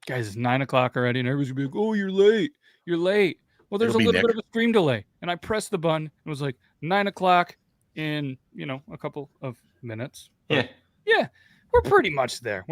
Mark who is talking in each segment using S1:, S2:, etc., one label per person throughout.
S1: Guys, it's 9 o'clock already, and everybody's gonna be like, "Oh, you're late. You're late." Well, there's a little bit of a stream delay, and I pressed the button. It was like 9 o'clock in a couple of minutes. But yeah, we're pretty much there.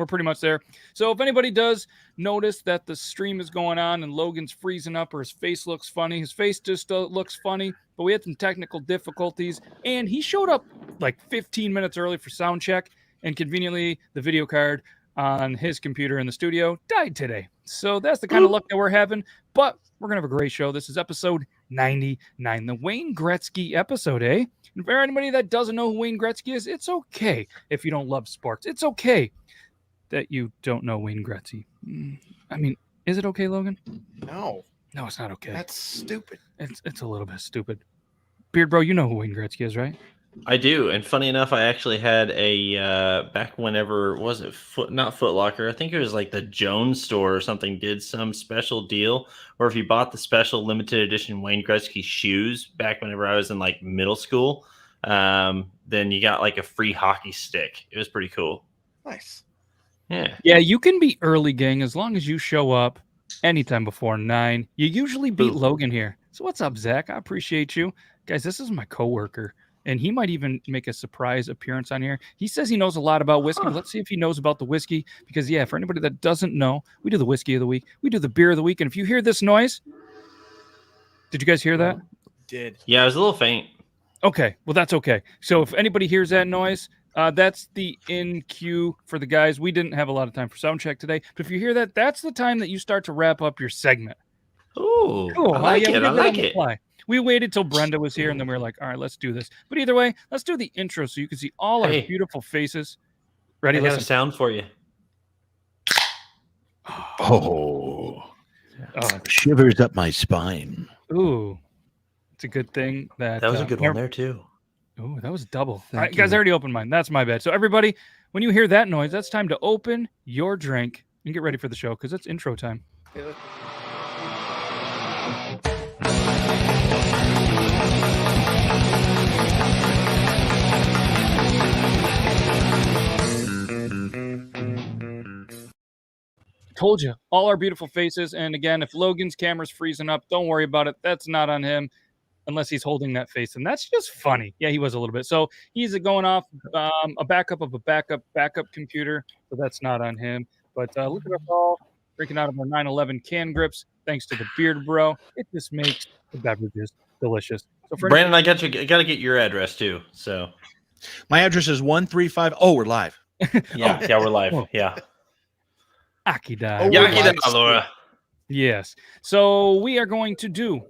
S1: So if anybody does notice that the stream is going on and Logan's freezing up or his face looks funny, his face just looks funny. But we had some technical difficulties, and he showed up like 15 minutes early for sound check, and conveniently the video card on his computer in the studio died today. So that's the kind of luck that we're having. But we're going to have a great show. This is episode 99, the Wayne Gretzky episode, eh? And for anybody that doesn't know who Wayne Gretzky is, it's okay if you don't love sports. It's okay that you don't know Wayne Gretzky. I mean, is it okay, Logan?
S2: No,
S1: it's not okay.
S2: That's stupid.
S1: It's a little bit stupid. Beard Bro, you know who Wayne Gretzky is, right?
S3: I do, and funny enough, I actually had a back whenever was it not Foot Locker? I think it was like the Jones store or something. Did some special deal, or if you bought the special limited edition Wayne Gretzky shoes back whenever I was in like middle school, then you got like a free hockey stick. It was pretty cool.
S2: Nice.
S1: Yeah, you can be early, gang, as long as you show up anytime before 9. You usually beat Logan here. So what's up, Zach? I appreciate you, guys. This is my coworker. And he might even make a surprise appearance on here. He says he knows a lot about whiskey. Let's see if he knows about the whiskey. Because, yeah, for anybody that doesn't know, we do the whiskey of the week. We do the beer of the week. And if you hear this noise, did you guys hear that?
S2: Did.
S3: Yeah, it was a little faint.
S1: Okay. Well, that's okay. So if anybody hears that noise, that's the in cue for the guys. We didn't have a lot of time for sound check today. But if you hear that, that's the time that you start to wrap up your segment.
S3: Ooh,
S1: cool.
S3: I like it. I like it.
S1: We waited till Brenda was here, and then we were like, all right, let's do this. But either way, let's do the intro so you can see all our beautiful faces. Ready?
S3: I got a sound for you.
S4: Oh, shivers up my spine.
S1: Ooh, it's a good thing that
S3: was a good one there, too.
S1: Ooh, that was double. All right, guys, I already opened mine. That's my bad. So everybody, when you hear that noise, that's time to open your drink and get ready for the show because it's intro time. Told you, all our beautiful faces. And again, if Logan's camera's freezing up, don't worry about it. That's not on him unless he's holding that face. And that's just funny. Yeah, he was a little bit. So he's going off a backup of a backup computer. So that's not on him. But look at us all drinking out of our 9/11 can grips. Thanks to the Beard Bro. It just makes the beverages delicious. So for
S3: Brandon, I got to get your address too. So
S4: my address is 135. Oh, we're live.
S3: Yeah, we're live. Yeah.
S1: Akida.
S3: Laura.
S1: Yes. So we are going to do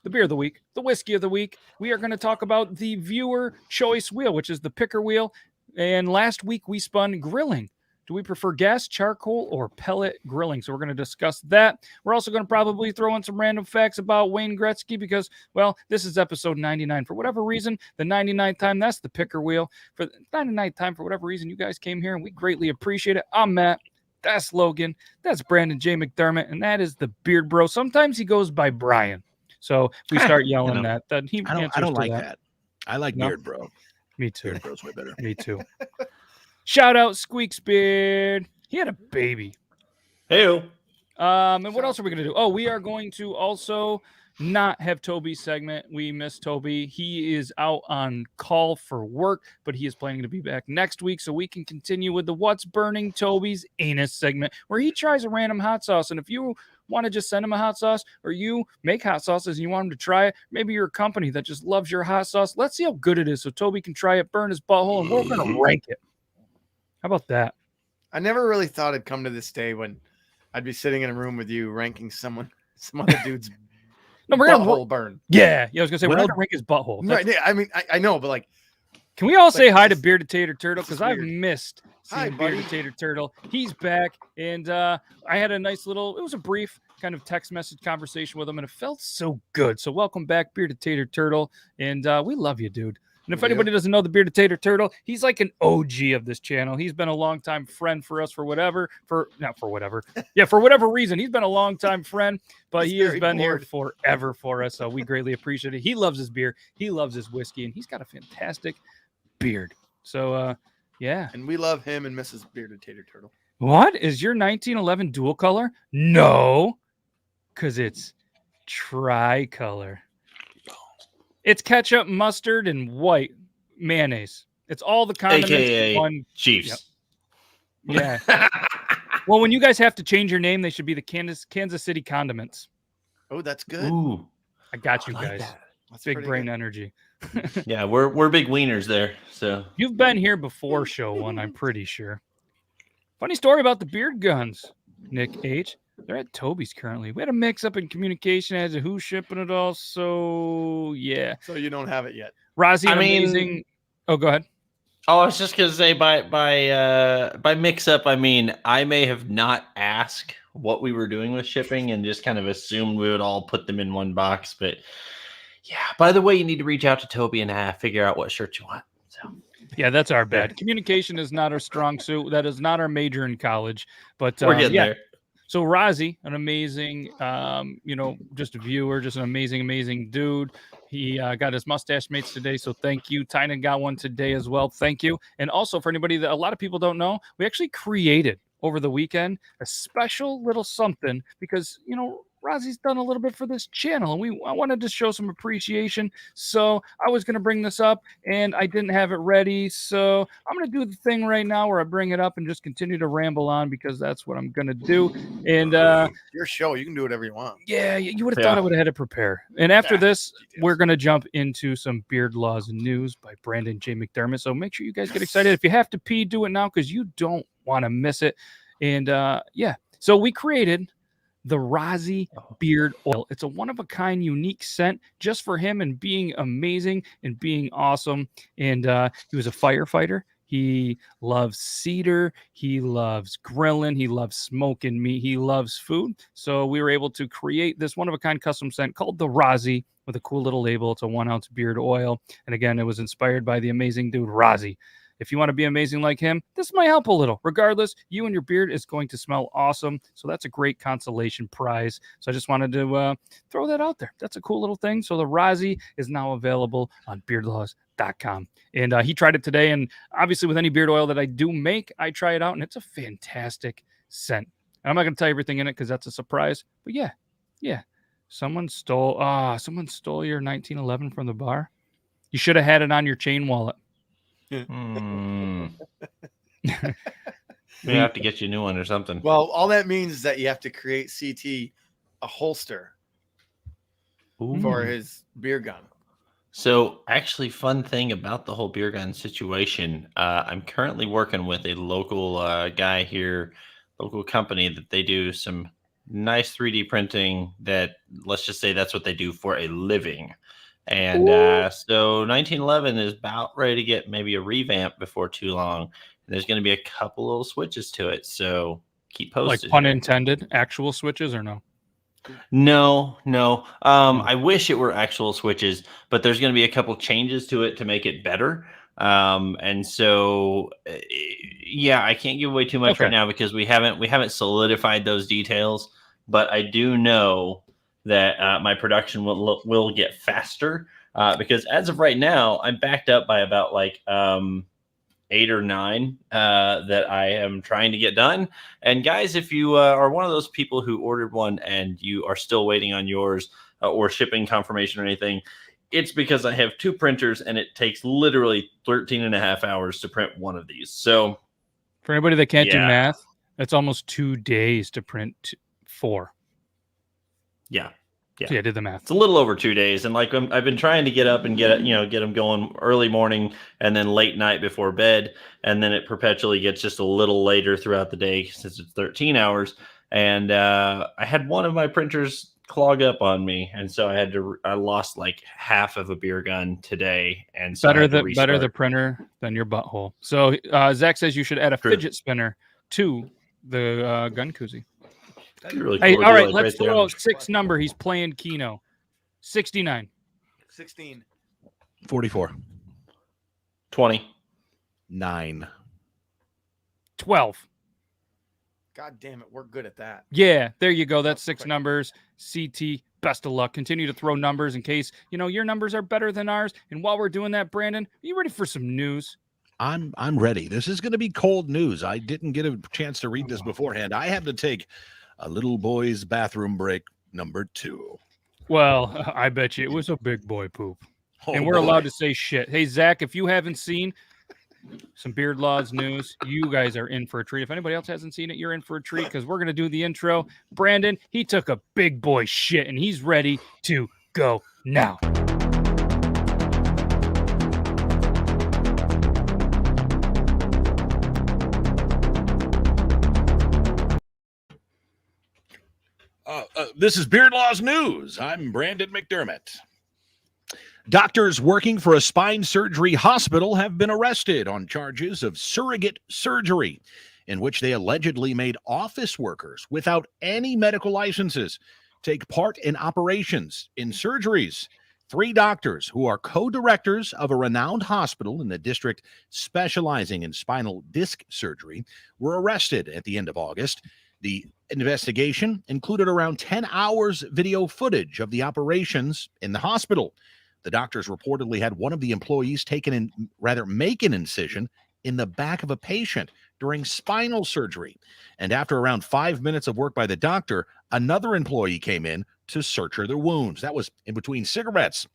S1: the beer of the week, the whiskey of the week. We are going to talk about the viewer choice wheel, which is the picker wheel. And last week we spun grilling. Do we prefer gas, charcoal, or pellet grilling? So we're going to discuss that. We're also going to probably throw in some random facts about Wayne Gretzky because, well, this is episode 99. For whatever reason, the 99th time, that's the picker wheel. For the 99th time, for whatever reason, you guys came here, and we greatly appreciate it. I'm Matt. That's Logan. That's Brandon J. McDermott, and that is the Beard Bro. Sometimes he goes by Brian. So if we start yelling that he
S4: I don't like that. I like Beard Bro.
S1: Me too.
S4: Beard Bro's way better.
S1: Me too. Shout out Squeaks Beard. He had a baby.
S3: Hey-o.
S1: And what else are we going to do? Oh, we are going to also not have Toby's segment. We miss Toby. He is out on call for work, but he is planning to be back next week so we can continue with the What's Burning Toby's Anus segment where he tries a random hot sauce. And if you want to just send him a hot sauce or you make hot sauces and you want him to try it, maybe you're a company that just loves your hot sauce. Let's see how good it is so Toby can try it, burn his butthole, and we're going to rank it. How about that?
S2: I never really thought it'd come to this day when I'd be sitting in a room with you ranking some other dude's butthole burn.
S1: Yeah, I was gonna say we're not gonna rank his butthole.
S2: Right? I mean, I know, but like,
S1: can we all say hi to Bearded Tater Turtle because I've missed
S2: Hi,
S1: seeing
S2: buddy.
S1: Bearded Tater Turtle. He's back, and I had a nice little. It was a brief kind of text message conversation with him, and it felt so good. So welcome back, Bearded Tater Turtle, and we love you, dude. And if anybody doesn't know the Bearded Tater Turtle, he's like an OG of this channel. He's been a longtime friend for us for whatever reason. He's been a longtime friend, but he has been here forever for us. So we greatly appreciate it. He loves his beer. He loves his whiskey, and he's got a fantastic beard. So, yeah.
S2: And we love him and Mrs. Bearded Tater Turtle.
S1: What is your 1911 dual color? No, because it's tricolor. It's ketchup, mustard, and white mayonnaise. It's all the condiments
S3: AKA
S1: in one.
S3: Chiefs.
S1: Yep. Yeah. Well, when you guys have to change your name, they should be the Kansas City Condiments.
S2: Oh, that's good.
S3: Ooh,
S1: I got you
S3: I like
S1: guys.
S3: that.
S2: That's
S1: Big
S2: pretty
S1: brain
S2: good.
S1: energy.
S3: Yeah, we're big wieners there. So
S1: You've been here before, show one, I'm pretty sure. Funny story about the beard guns, Nick H. They're at Toby's currently. We had a mix-up in communication as to who's shipping it all. So, yeah.
S2: So you don't have it yet.
S1: Rozzy,
S3: I mean-
S1: amazing. Oh, go ahead.
S3: Oh, I was just gonna say by mix up, I mean I may have not asked what we were doing with shipping and just kind of assumed we would all put them in one box. But yeah, by the way, you need to reach out to Toby and figure out what shirt you want. So
S1: Yeah, that's our bad. Communication is not our strong suit. That is not our major in college. But
S3: we're getting there.
S1: So Rozzy, an amazing, just a viewer, just an amazing dude. He got his mustache mates today, so thank you. Tynan got one today as well. Thank you. And also for anybody that a lot of people don't know, we actually created over the weekend a special little something because, Rozzy's done a little bit for this channel, and I wanted to show some appreciation. So I was going to bring this up, and I didn't have it ready. So I'm going to do the thing right now where I bring it up and just continue to ramble on because that's what I'm going to do. And
S2: Your show, you can do whatever you want.
S1: yeah, you would have thought I would have had to prepare. And after this, we're going to jump into some Beard Laws News by Brandon J. McDermott. So make sure you guys get excited. If you have to pee, do it now because you don't want to miss it. And so we created the Rozzy Beard Oil. It's a one-of-a-kind, unique scent just for him and being amazing and being awesome. And he was a firefighter. He loves cedar. He loves grilling. He loves smoking meat. He loves food. So we were able to create this one-of-a-kind custom scent called the Rozzy with a cool little label. It's a 1-ounce beard oil. And again, it was inspired by the amazing dude Rozzy. If you want to be amazing like him, this might help a little. Regardless, you and your beard is going to smell awesome. So that's a great consolation prize. So I just wanted to throw that out there. That's a cool little thing. So the Rozzy is now available on beardlaws.com. And he tried it today. And obviously with any beard oil that I do make, I try it out. And it's a fantastic scent. And I'm not going to tell you everything in it because that's a surprise. But yeah. Someone stole your 1911 from the bar. You should have had it on your chain wallet.
S3: We have to get you a new one or something.
S2: Well, all that means is that you have to create CT a holster for his beer gun.
S3: So actually, fun thing about the whole beer gun situation, I'm currently working with a local guy here, local company that they do some nice 3D printing that, let's just say that's what they do for a living. And so 1911 is about ready to get maybe a revamp before too long. And there's going to be a couple little switches to it. So keep posted.
S1: Like pun intended, actual switches or no?
S3: No. I wish it were actual switches, but there's going to be a couple changes to it to make it better. And so, I can't give away too much right now because we haven't solidified those details, but I do know that my production will get faster because as of right now, I'm backed up by about 8 or 9 that I am trying to get done. And guys, if you are one of those people who ordered one and you are still waiting on yours or shipping confirmation or anything, it's because I have 2 printers and it takes literally 13 and a half hours to print one of these. So
S1: for anybody that can't do math, that's almost 2 days to print 4.
S3: Yeah.
S1: So I did the math.
S3: It's a little over 2 days. And I've been trying to get up and get them going early morning and then late night before bed. And then it perpetually gets just a little later throughout the day since it's 13 hours. And I had one of my printers clog up on me. And so I lost half of a beer gun today. And so
S1: better the printer than your butthole. So Zach says you should add a fidget spinner to the gun koozie.
S3: Really
S1: cool.
S3: Hey,
S1: all right, let's throw out 6 number. He's playing Keno. 69.
S2: 16.
S4: 44.
S3: 20.
S4: 9.
S1: 12.
S2: God damn it, we're good at that.
S1: Yeah, there you go. That's 6 numbers. CT, best of luck. Continue to throw numbers in case, your numbers are better than ours. And while we're doing that, Brandon, are you ready for some news?
S4: I'm ready. This is going to be cold news. I didn't get a chance to read this beforehand. I had to take a little boy's bathroom break number 2.
S1: Well, I bet you it was a big boy poop.
S4: Oh,
S1: and we're
S4: boy.
S1: allowed to say shit. Hey, Zach, if you haven't seen some Beard Laws news, you guys are in for a treat. If anybody else hasn't seen it, you're in for a treat because we're going to do the intro. Brandon, he took a big boy shit and he's ready to go now.
S4: This is Beard Laws News. I'm Brandon McDermott. Doctors working for a spine surgery hospital have been arrested on charges of surrogate surgery, in which they allegedly made office workers without any medical licenses take part in operations in surgeries. 3 doctors who are co-directors of a renowned hospital in the district specializing in spinal disc surgery were arrested at the end of August. The investigation included around 10 hours video footage of the operations in the hospital. The doctors reportedly had one of the employees make an incision in the back of a patient during spinal surgery. And after around 5 minutes of work by the doctor, another employee came in to suture the wounds. That was in between cigarettes.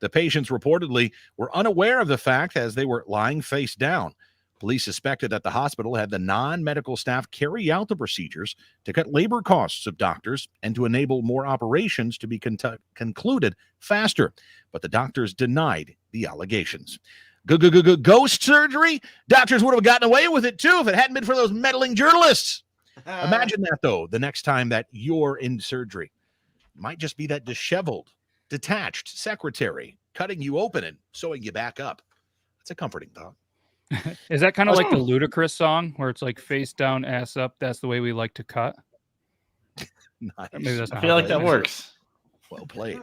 S4: The patients reportedly were unaware of the fact as they were lying face down. Police suspected that the hospital had the non-medical staff carry out the procedures to cut labor costs of doctors and to enable more operations to be concluded faster. But the doctors denied the allegations. Ghost surgery? Doctors would have gotten away with it too if it hadn't been for those meddling journalists. Imagine that, though, the next time that you're in surgery. It might just be that disheveled, detached secretary cutting you open and sewing you back up. It's a comforting thought.
S1: Is that kind of like the Ludacris song where it's like face down, ass up? That's the way we like to cut.
S4: Nice.
S1: Maybe that's not
S3: I feel like that works.
S4: Well played.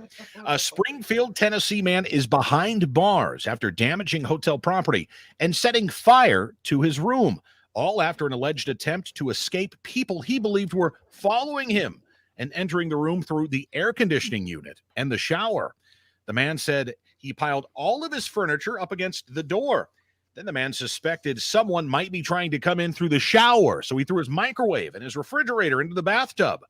S4: A Springfield, Tennessee man is behind bars after damaging hotel property and setting fire to his room, all after an alleged attempt to escape people he believed were following him and entering the room through the air conditioning unit and the shower. The man said he piled all of his furniture up against the door. Then the man suspected someone might be trying to come in through the shower, so he threw his microwave and his refrigerator into the bathtub.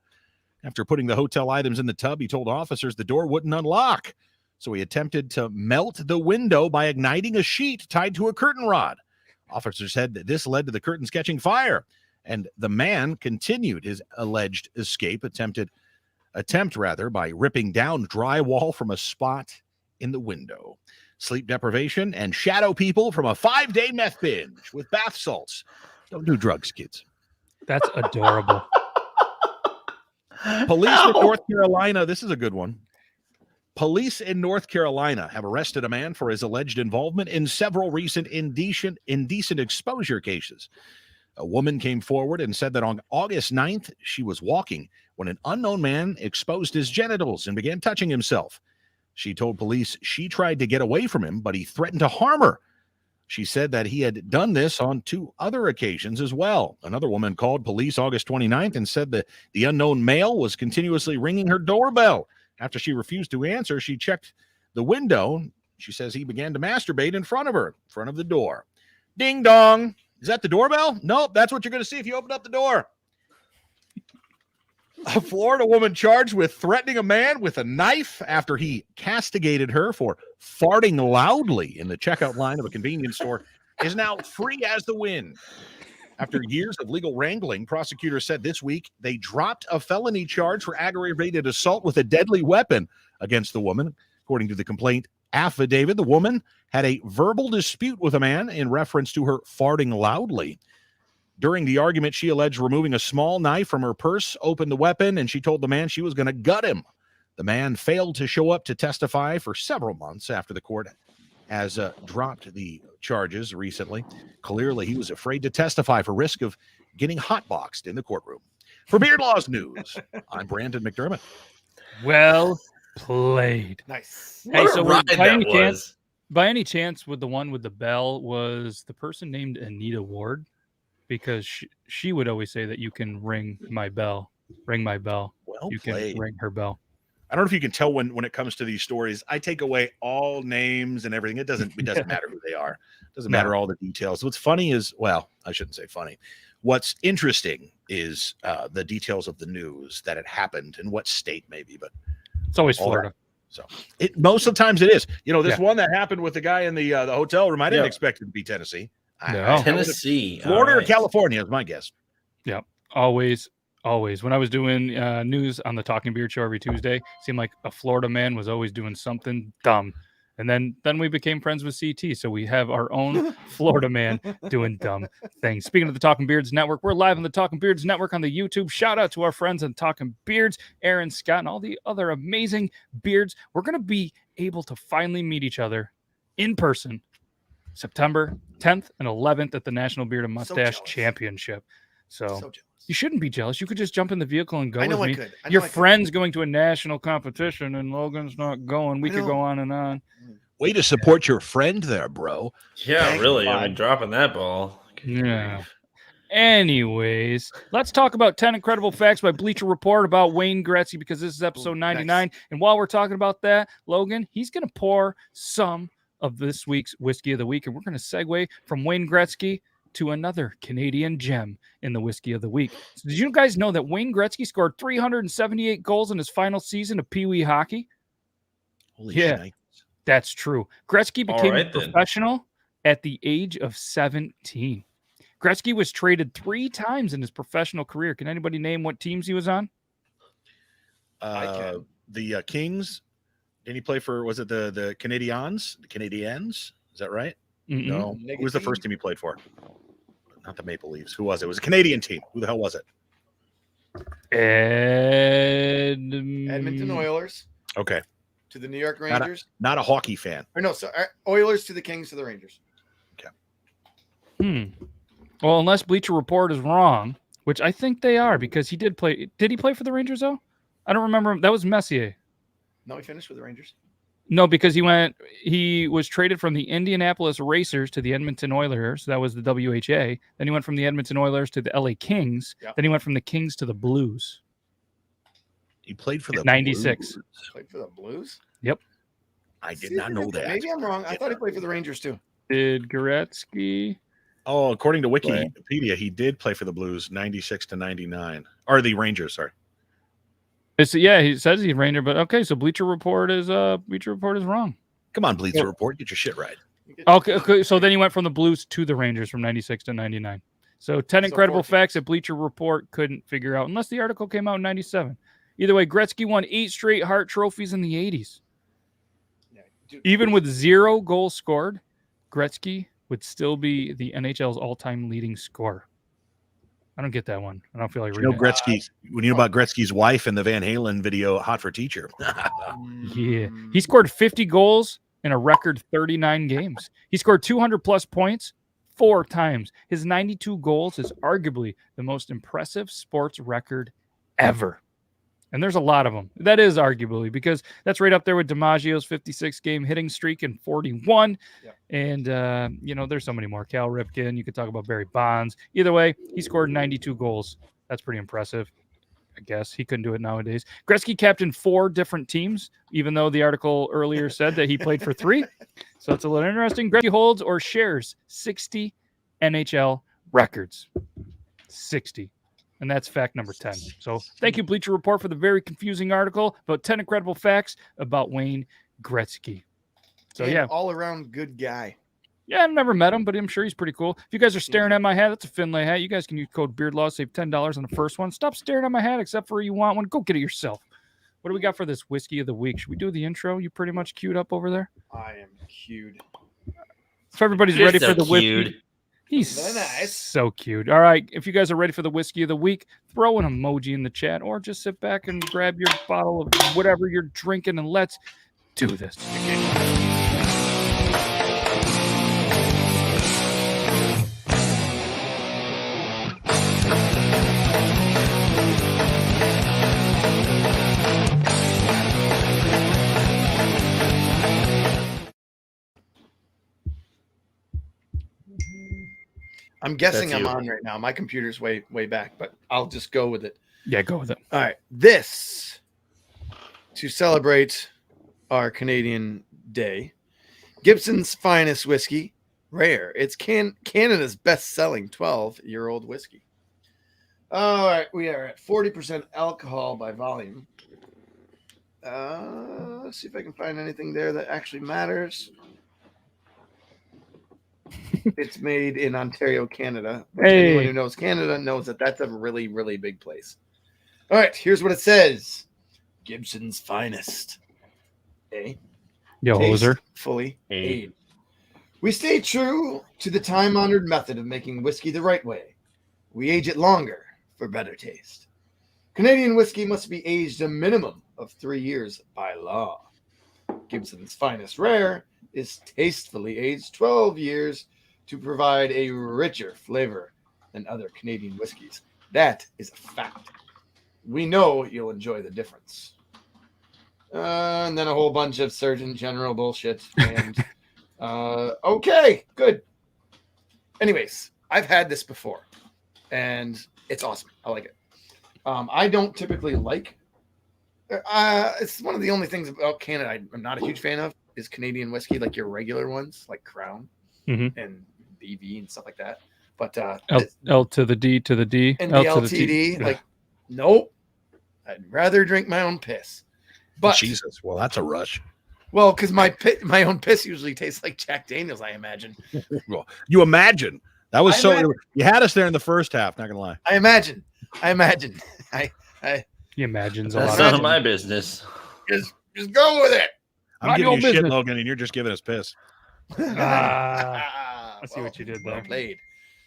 S4: After putting the hotel items in the tub, he told officers the door wouldn't unlock, so he attempted to melt the window by igniting a sheet tied to a curtain rod. Officers said that this led to the curtains catching fire, and the man continued his alleged attempt by ripping down drywall from a spot in the window. Sleep deprivation and shadow people from a 5-day meth binge with bath salts. Don't do drugs, kids.
S1: That's adorable.
S4: Police in North Carolina, this is a good one. Police in North Carolina have arrested a man for his alleged involvement in several recent indecent exposure cases. A woman came forward and said that on August 9th, she was walking when an unknown man exposed his genitals and began touching himself. She told police she tried to get away from him, but he threatened to harm her. She said that he had done this on 2 other occasions as well. Another woman called police August 29th and said that the unknown male was continuously ringing her doorbell. After she refused to answer, she checked the window. She says he began to masturbate in front of her, in front of the door. Ding dong. Is that the doorbell? Nope, that's what you're going to see if you open up the door. A Florida woman charged with threatening a man with a knife after he castigated her for farting loudly in the checkout line of a convenience store is now free as the wind. After years of legal wrangling, prosecutors said this week they dropped a felony charge for aggravated assault with a deadly weapon against the woman. According to the complaint affidavit, the woman had a verbal dispute with a man in reference to her farting loudly. During the argument, she alleged removing a small knife from her purse, opened the weapon, and she told the man she was going to gut him. The man failed to show up to testify for several months after the court has dropped the charges recently. Clearly, he was afraid to testify for risk of getting hotboxed in the courtroom. For Beard Laws News, I'm Brandon McDermott.
S1: Well played.
S2: Nice.
S1: Hey, so
S3: What a ride that was.
S1: by any chance, with the one with the bell, was the person named Anita Ward? Because she would always say that you can ring my bell. Ring my bell.
S4: Well
S1: you
S4: played.
S1: can ring her bell.
S4: I don't know if you can tell when it comes to these stories, I take away all names and everything. It doesn't matter who they are. It doesn't matter all the details. What's funny is, well, I shouldn't say funny. What's interesting is the details of the news that it happened in what state maybe, but
S1: it's always Florida.
S4: So most of the times it is. This one that happened with the guy in the hotel room, I didn't expect it to be Tennessee.
S3: Tennessee.
S4: Florida or California is my guess.
S1: Yeah, always. When I was doing news on the Talking Beard show every Tuesday, it seemed like a Florida man was always doing something dumb. And then we became friends with CT, so we have our own Florida man doing dumb things. Speaking of the Talking Beards Network, we're live on the Talking Beards Network on the YouTube. Shout out to our friends on Talking Beards, Aaron, Scott, and all the other amazing beards. We're going to be able to finally meet each other in person September 10th and 11th at the National Beard and Mustache Championship. So you shouldn't be jealous. You could just jump in the vehicle and go with me. Your friend's going to a national competition and Logan's not going. We could go on and on.
S4: Way to support your friend there, bro.
S3: Yeah, really. I mean, dropping that ball.
S1: Yeah. Anyways, let's talk about 10 incredible facts by Bleacher Report about Wayne Gretzky, because this is episode 99. Nice. And while we're talking about that, Logan, he's going to pour some of this week's Whiskey of the Week. And we're going to segue from Wayne Gretzky to another Canadian gem in the Whiskey of the Week. So did you guys know that Wayne Gretzky scored 378 goals in his final season of Pee Wee hockey?
S4: Holy shit.
S1: That's true. Gretzky became a professional at the age of 17. Gretzky was traded 3 times in his professional career. Can anybody name what teams he was on?
S4: The Kings. Didn't he play for, was it the Canadiens? The Canadiens? Is that right? Mm-mm. No. Who was the first team he played for? Not the Maple Leafs. Who was it? It was a Canadian team. Who the hell was it?
S2: Edmonton Oilers.
S4: Okay.
S2: To the New York Rangers.
S4: Not a hockey fan.
S2: Or no, so Oilers to the Kings to the Rangers.
S4: Okay.
S1: Well, unless Bleacher Report is wrong, which I think they are, because he did play. Did he play for the Rangers, though? I don't remember. That was Messier.
S2: No, he finished with the Rangers.
S1: No, because he was traded from the Indianapolis Racers to the Edmonton Oilers. That was the WHA. Then he went from the Edmonton Oilers to the LA Kings. Yep. Then he went from the Kings to the Blues.
S4: He played for the
S1: 96.
S4: Blues.
S2: Played for the Blues?
S1: Yep.
S4: I did not know that.
S2: Maybe I'm wrong. I thought he played for the Rangers too.
S1: Did Gretzky?
S4: Oh, according to Wikipedia, he did play for the Blues 96 to 99. Or the Rangers, sorry.
S1: He says he's Ranger, but okay, so Bleacher Report is wrong.
S4: Come on, Bleacher Report, get your shit right.
S1: Okay, so then he went from the Blues to the Rangers from 96 to 99. So 10 incredible facts that Bleacher Report couldn't figure out, unless the article came out in 97. Either way, Gretzky won 8 straight Hart trophies in the 80s. Even with 0 goals scored, Gretzky would still be the NHL's all-time leading scorer. I don't get that one. I don't feel like reading
S4: Gretzky. When you know about Gretzky's wife in the Van Halen video, "Hot for Teacher."
S1: Yeah, he scored 50 goals in a record 39 games. He scored 200+ points 4 times. His 92 goals is arguably the most impressive sports record ever. And there's a lot of them. That is arguably, because that's right up there with DiMaggio's 56-game hitting streak in 41. Yep. And, there's so many more. Cal Ripken. You could talk about Barry Bonds. Either way, he scored 92 goals. That's pretty impressive. I guess he couldn't do it nowadays. Gretzky captained 4 different teams, even though the article earlier said that he played for 3. So it's a little interesting. Gretzky holds or shares 60 NHL records. 60. And that's fact number 10. So thank you, Bleacher Report, for the very confusing article about 10 incredible facts about Wayne Gretzky. So,
S2: all around good guy.
S1: Yeah, I've never met him, but I'm sure he's pretty cool. If you guys are staring at my hat, that's a Finlay hat. You guys can use code BEARDLAW, save $10 on the first one. Stop staring at my hat, except for you want one. Go get it yourself. What do we got for this Whiskey of the Week? Should we do the intro? You pretty much queued up over there?
S2: I am queued.
S1: If everybody's ready for the Whiskey. He's
S2: nice.
S1: So cute. All right. If you guys are ready for the Whiskey of the Week, throw an emoji in the chat or just sit back and grab your bottle of whatever you're drinking and let's do this.
S2: I'm guessing I'm on right now. My computer's way back, but I'll just go with it.
S1: Yeah, go with it.
S2: All right. This to celebrate our Canadian Day, Gibson's Finest Whiskey, rare. It's Canada's best-selling 12-year-old whiskey. All right, we are at 40% alcohol by volume. Let's see if I can find anything there that actually matters. It's made in Ontario, Canada.
S1: Hey.
S2: Anyone who knows Canada knows that that's a really, really big place. All right, here's what it says. Gibson's Finest. A.
S1: Yo,
S2: Taste
S1: hoser.
S2: fully aged. We stay true to the time-honored method of making whiskey the right way. We age it longer for better taste. Canadian whiskey must be aged a minimum of 3 years by law. Gibson's Finest Rare is tastefully aged 12 years to provide a richer flavor than other Canadian whiskeys. That is a fact. We know you'll enjoy the difference. And then a whole bunch of Surgeon General bullshit. And okay, good. Anyways, I've had this before, and it's awesome. I like it. I don't typically like. It's one of the only things about Canada I'm not a huge fan of is Canadian whiskey, like your regular ones, like Crown and BV and stuff like that. But
S1: L to the D to the D
S2: and
S1: L
S2: the
S1: to the
S2: LTD,
S1: T.
S2: like, nope. I'd rather drink my own piss. But
S4: Jesus, well, that's a rush.
S2: well, because my own piss usually tastes like Jack Daniels, I imagine.
S4: Well, you imagine that was you had us there in the first half. Not gonna lie.
S2: I imagine.
S1: He imagines a
S3: That's
S1: lot.
S3: none
S1: Of
S3: of my business.
S2: Just go with it.
S4: I'm
S1: Not
S4: giving
S1: your
S4: you shit,
S1: business.
S4: Logan, and you're just giving us piss.
S1: I see what you did
S2: well
S1: there.
S2: played.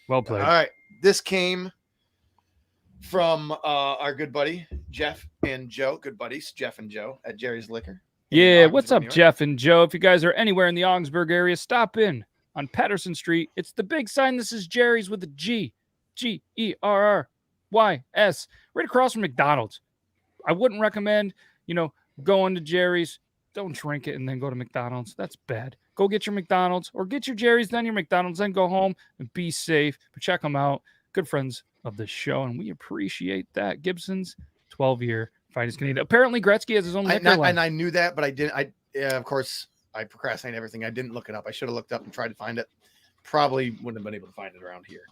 S1: Well
S2: All
S1: played.
S2: right. This came from our good buddy Jeff and Joe. Good buddies, Jeff and Joe at Jerry's Liquor. in
S1: Yeah,
S2: Ogdensburg,
S1: what's up,
S2: New York.
S1: Jeff and Joe? If you guys are anywhere in the Ogdensburg area, stop in on Patterson Street. It's the big sign. This is Jerry's with a G. Gerrys, right across from McDonald's. I wouldn't recommend, going to Jerry's. Don't drink it and then go to McDonald's. That's bad. Go get your McDonald's or get your Jerry's, then your McDonald's, then go home and be safe. But check them out. Good friends of the show, and we appreciate that. Gibson's 12-year Finest Canadian. Apparently, Gretzky has his own liquor line.
S2: And I knew that, but I didn't. Of course, I procrastinate everything. I didn't look it up. I should have looked up and tried to find it. Probably wouldn't have been able to find it around here.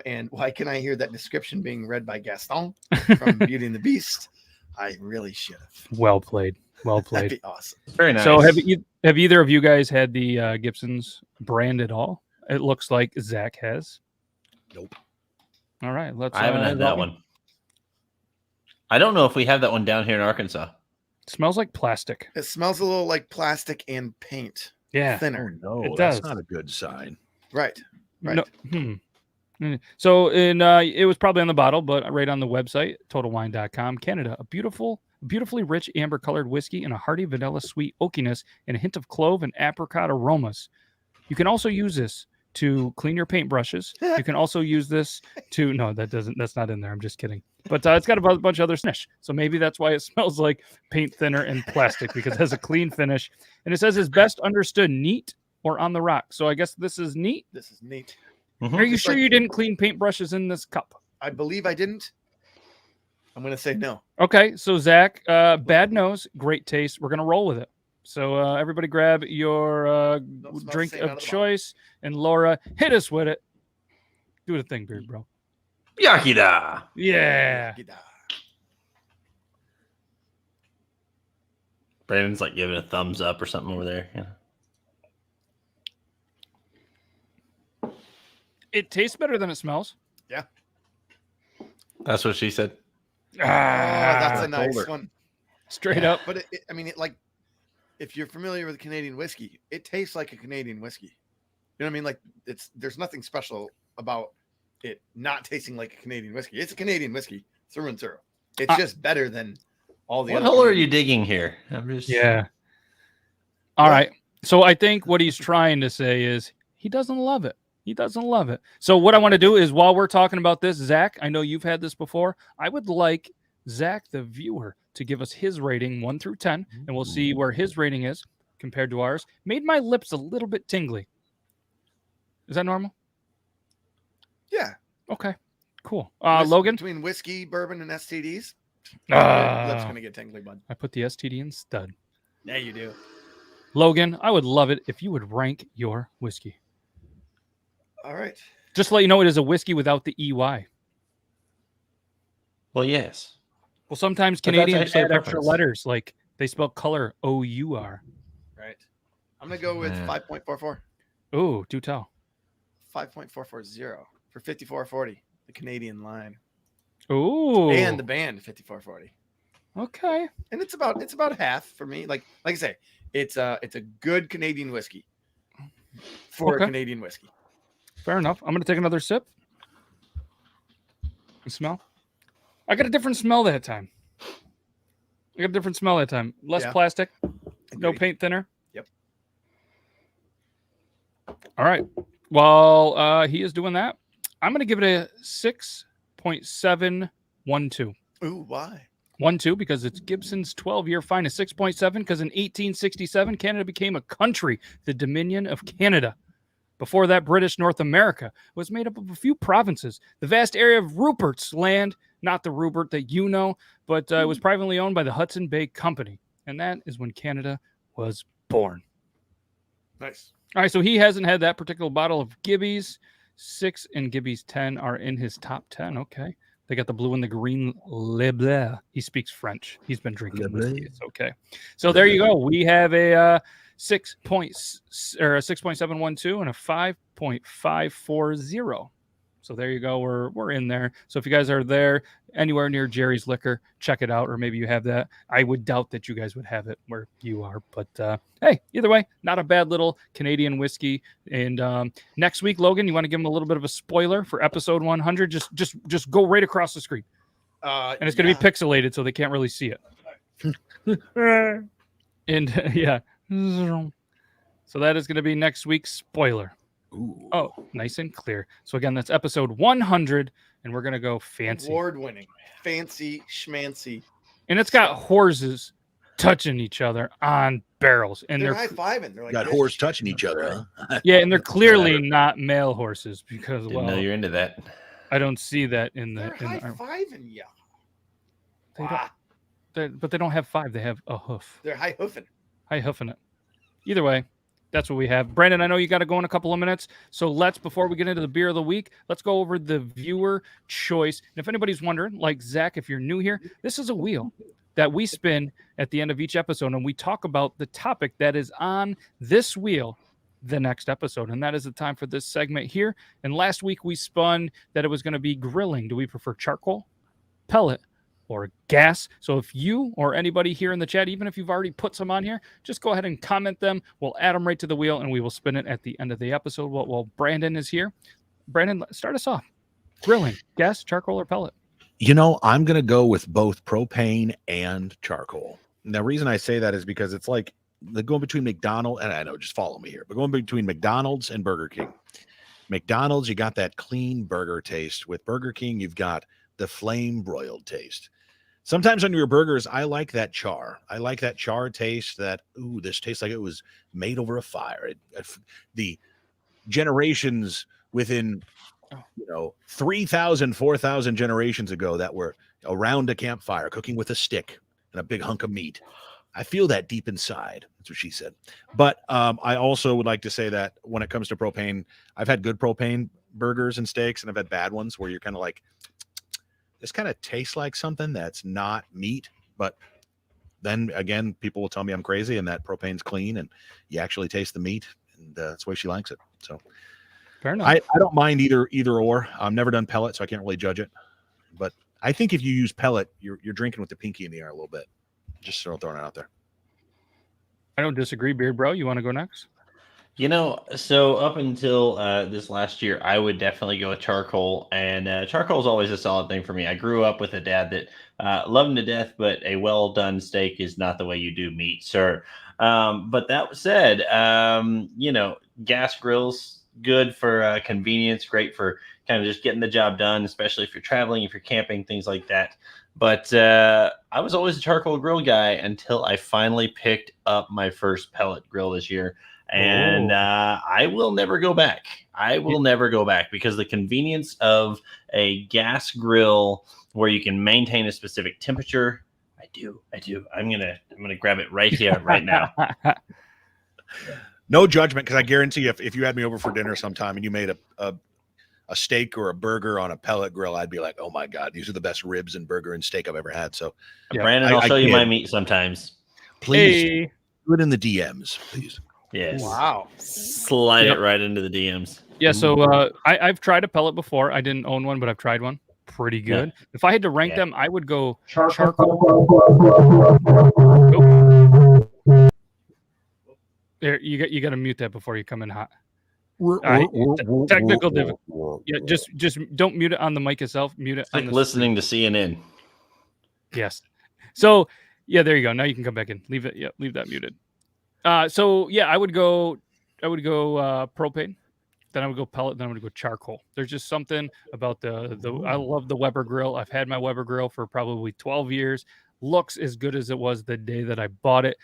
S2: And why can I hear that description being read by Gaston from Beauty and the Beast? I really should have.
S1: Well played. Well
S2: That'd
S1: played.
S2: be awesome.
S3: Very nice.
S1: So have either of you guys had the Gibson's brand at all? It looks like Zach has.
S4: Nope.
S1: All right, let's.
S3: I haven't had that one. I don't know if we have that one down here in Arkansas.
S1: Smells like plastic.
S2: It smells a little like plastic and paint.
S1: Yeah.
S2: Thinner.
S4: Oh, no,
S1: It
S4: that's
S1: does.
S4: not a good sign.
S2: Right. Right.
S1: No, So it was probably on the bottle, but right on the website, TotalWine.com, Canada, a beautifully rich amber colored whiskey and a hearty vanilla sweet oakiness and a hint of clove and apricot aromas. You can also use this to clean your paintbrushes. You can also use this to that's not in there. I'm just kidding. But it's got a bunch of other finish. So maybe that's why it smells like paint thinner and plastic, because it has a clean finish. And it says it's best understood neat or on the rock. So I guess this is neat.
S2: This is neat.
S3: Mm-hmm.
S1: Are you sure you didn't clean paintbrushes in this cup?
S2: I believe I didn't. I'm going to say no.
S1: Okay, so Zach, bad nose, great taste. We're gonna roll with it. So everybody, grab your
S2: Don't smell
S1: drink
S2: the same out
S1: of
S2: of the
S1: choice, and Laura, hit us with it. Do the thing, beard bro.
S3: Yakida.
S1: Yeah.
S3: Brandon's like giving a thumbs up or something over there. Yeah.
S1: It tastes better than it smells.
S3: That's what she said.
S2: That's a nice
S4: colder.
S2: one.
S1: Straight up.
S2: But like, if you're familiar with Canadian whiskey, it tastes like a Canadian whiskey. You know what I mean? Like, there's nothing special about it not tasting like a Canadian whiskey. It's a Canadian whiskey through and through. It's just better than all the
S3: What
S2: other
S3: hole are
S2: Canadian-
S3: you digging here? I'm just
S1: Yeah. All right. So I think what he's trying to say is he doesn't love it. He doesn't love it. So what I want to do is, while we're talking about this, Zach, I know you've had this before. I would like Zach, the viewer, to give us his rating 1 through 10, and we'll see where his rating is compared to ours. Made my lips a little bit tingly. Is that normal?
S2: Yeah.
S1: Okay. Cool.
S2: Whis-
S1: Logan?
S2: Between whiskey, bourbon, and STDs, Lips gonna get tingly, bud.
S1: I put the STD in stud.
S2: Yeah, you do.
S1: Logan, I would love it if you would rank your whiskey.
S2: All right.
S1: Just to let you know, it is a whiskey without the EY.
S3: Well, yes.
S1: Well, sometimes
S3: But that's
S1: Canadians
S3: actually a
S1: add extra
S3: preference.
S1: letters, like they spell color O-U-R.
S2: Right. I'm gonna go with 5.44.
S1: Oh, do tell.
S2: 5.440 for 5440, the Canadian line.
S1: Oh,
S2: And the band 5440.
S1: okay.
S2: And it's about half for me. Like I say, it's a good Canadian whiskey for
S1: Okay.
S2: a Canadian whiskey.
S1: Fair enough. I'm gonna take another sip. You smell? I got a different smell that time. Less
S2: Yeah.
S1: plastic, no
S2: Agreed.
S1: paint thinner.
S2: Yep.
S1: All right. While he is doing that, I'm going to give it a 6.712.
S2: Ooh, why?
S1: 1-2 because it's Gibson's 12-year fine, a 6.7 because in 1867 Canada became a country, the Dominion of Canada. Before that, British North America was made up of a few provinces. The vast area of Rupert's land, not the Rupert that you know, but it was privately owned by the Hudson Bay Company. And that is when Canada was born.
S2: Nice.
S1: All right, so he hasn't had that particular bottle of Gibby's. 6 and Gibby's 10 are in his top 10. Okay. They got the blue and the green. Le Bleu. He speaks French. He's been drinking whiskey. It's okay. So there you go. We have a 6.712 and a 5.540. So there you go. We're in there. So if you guys are there anywhere near Jerry's Liquor, check it out. Or maybe you have that. I would doubt that you guys would have it where you are. But hey, either way, not a bad little Canadian whiskey. And next week, Logan, you want to give them a little bit of a spoiler for episode 100? Just go right across the screen. And it's going to be pixelated, so they can't really see it. And yeah. So that is going to be next week's spoiler.
S4: Ooh.
S1: Oh, nice and clear. So again, that's episode 100, and we're going to go fancy.
S2: Award-winning, fancy, schmancy.
S1: And it's got horses touching each other on barrels. And
S2: They're
S1: they're
S2: high-fiving. They're like
S4: Got
S2: this.
S4: horse touching each other, huh?
S1: yeah, and they're clearly not male horses because
S3: Didn't know you're into that.
S1: I don't see that in the.
S2: They're high-fiving you.
S1: But they don't have 5. They have a hoof.
S2: They're high-hoofing.
S1: High hoofing it. Either way, that's what we have. Brandon, I know you got to go in a couple of minutes. So before we get into the beer of the week, let's go over the viewer choice. And if anybody's wondering, like Zach, if you're new here, this is a wheel that we spin at the end of each episode. And we talk about the topic that is on this wheel the next episode. And that is the time for this segment here. And last week we spun that it was going to be grilling. Do we prefer charcoal, pellet, or gas? So if you or anybody here in the chat, even if you've already put some on here, just go ahead and comment them. We'll add them right to the wheel and we will spin it at the end of the episode while Brandon is here. Brandon, start us off. Grilling, gas, charcoal, or pellet?
S4: You know, I'm going to go with both propane and charcoal. And the reason I say that is because it's like the going between McDonald's, and I know, just follow me here, but going between McDonald's and Burger King. McDonald's, you got that clean burger taste. With Burger King, you've got the flame broiled taste. Sometimes on your burgers, I like that char. I like that char taste, that, ooh, this tastes like it was made over a fire. The generations within, 3,000, 4,000 generations ago that were around a campfire, cooking with a stick and a big hunk of meat. I feel that deep inside. That's what she said. But I also would like to say that when it comes to propane, I've had good propane burgers and steaks, and I've had bad ones where you're kind of like, this kind of tastes like something that's not meat. But then again, people will tell me I'm crazy and that propane's clean and you actually taste the meat, and that's the way she likes it. So
S1: fair enough.
S4: I don't mind either or. I've never done pellet, so I can't really judge it. But I think if you use pellet, you're drinking with the pinky in the air a little bit. Just throwing it out there.
S1: I don't disagree, Beard Bro. You want to go next?
S3: So up until this last year, I would definitely go with charcoal, and charcoal is always a solid thing for me. I grew up with a dad that loved him to death, but a well-done steak is not the way you do meat, sir. But that said, gas grills, good for convenience, great for kind of just getting the job done, especially if you're traveling, if you're camping, things like that. But I was always a charcoal grill guy until I finally picked up my first pellet grill this year. And I will never go back. I will never go back because the convenience of a gas grill where you can maintain a specific temperature. I do. I'm gonna grab it right here, right now.
S4: No judgment, because I guarantee if you had me over for dinner sometime and you made a steak or a burger on a pellet grill, I'd be like, oh my God, these are the best ribs and burger and steak I've ever had. So
S3: Brandon, I'll show you my meat sometimes.
S4: Please do it in the DMs, please.
S3: Yes.
S2: Wow.
S3: Slide it right into the DMs.
S1: Yeah, so I've tried a pellet before. I didn't own one, but I've tried one. Pretty good. Yeah. If I had to rank them, I would go charcoal. There, you got to mute that before you come in hot. All right. Technical difficulty. Yeah, just don't mute it on the mic itself. Mute it.
S3: It's like listening to CNN.
S1: Yes. So yeah, there you go. Now you can come back in. Leave it. Yeah, leave that muted. So yeah, I would go propane. Then I would go pellet. Then I would go charcoal. There's just something about the. I love the Weber grill. I've had my Weber grill for probably 12 years. Looks as good as it was the day that I bought it.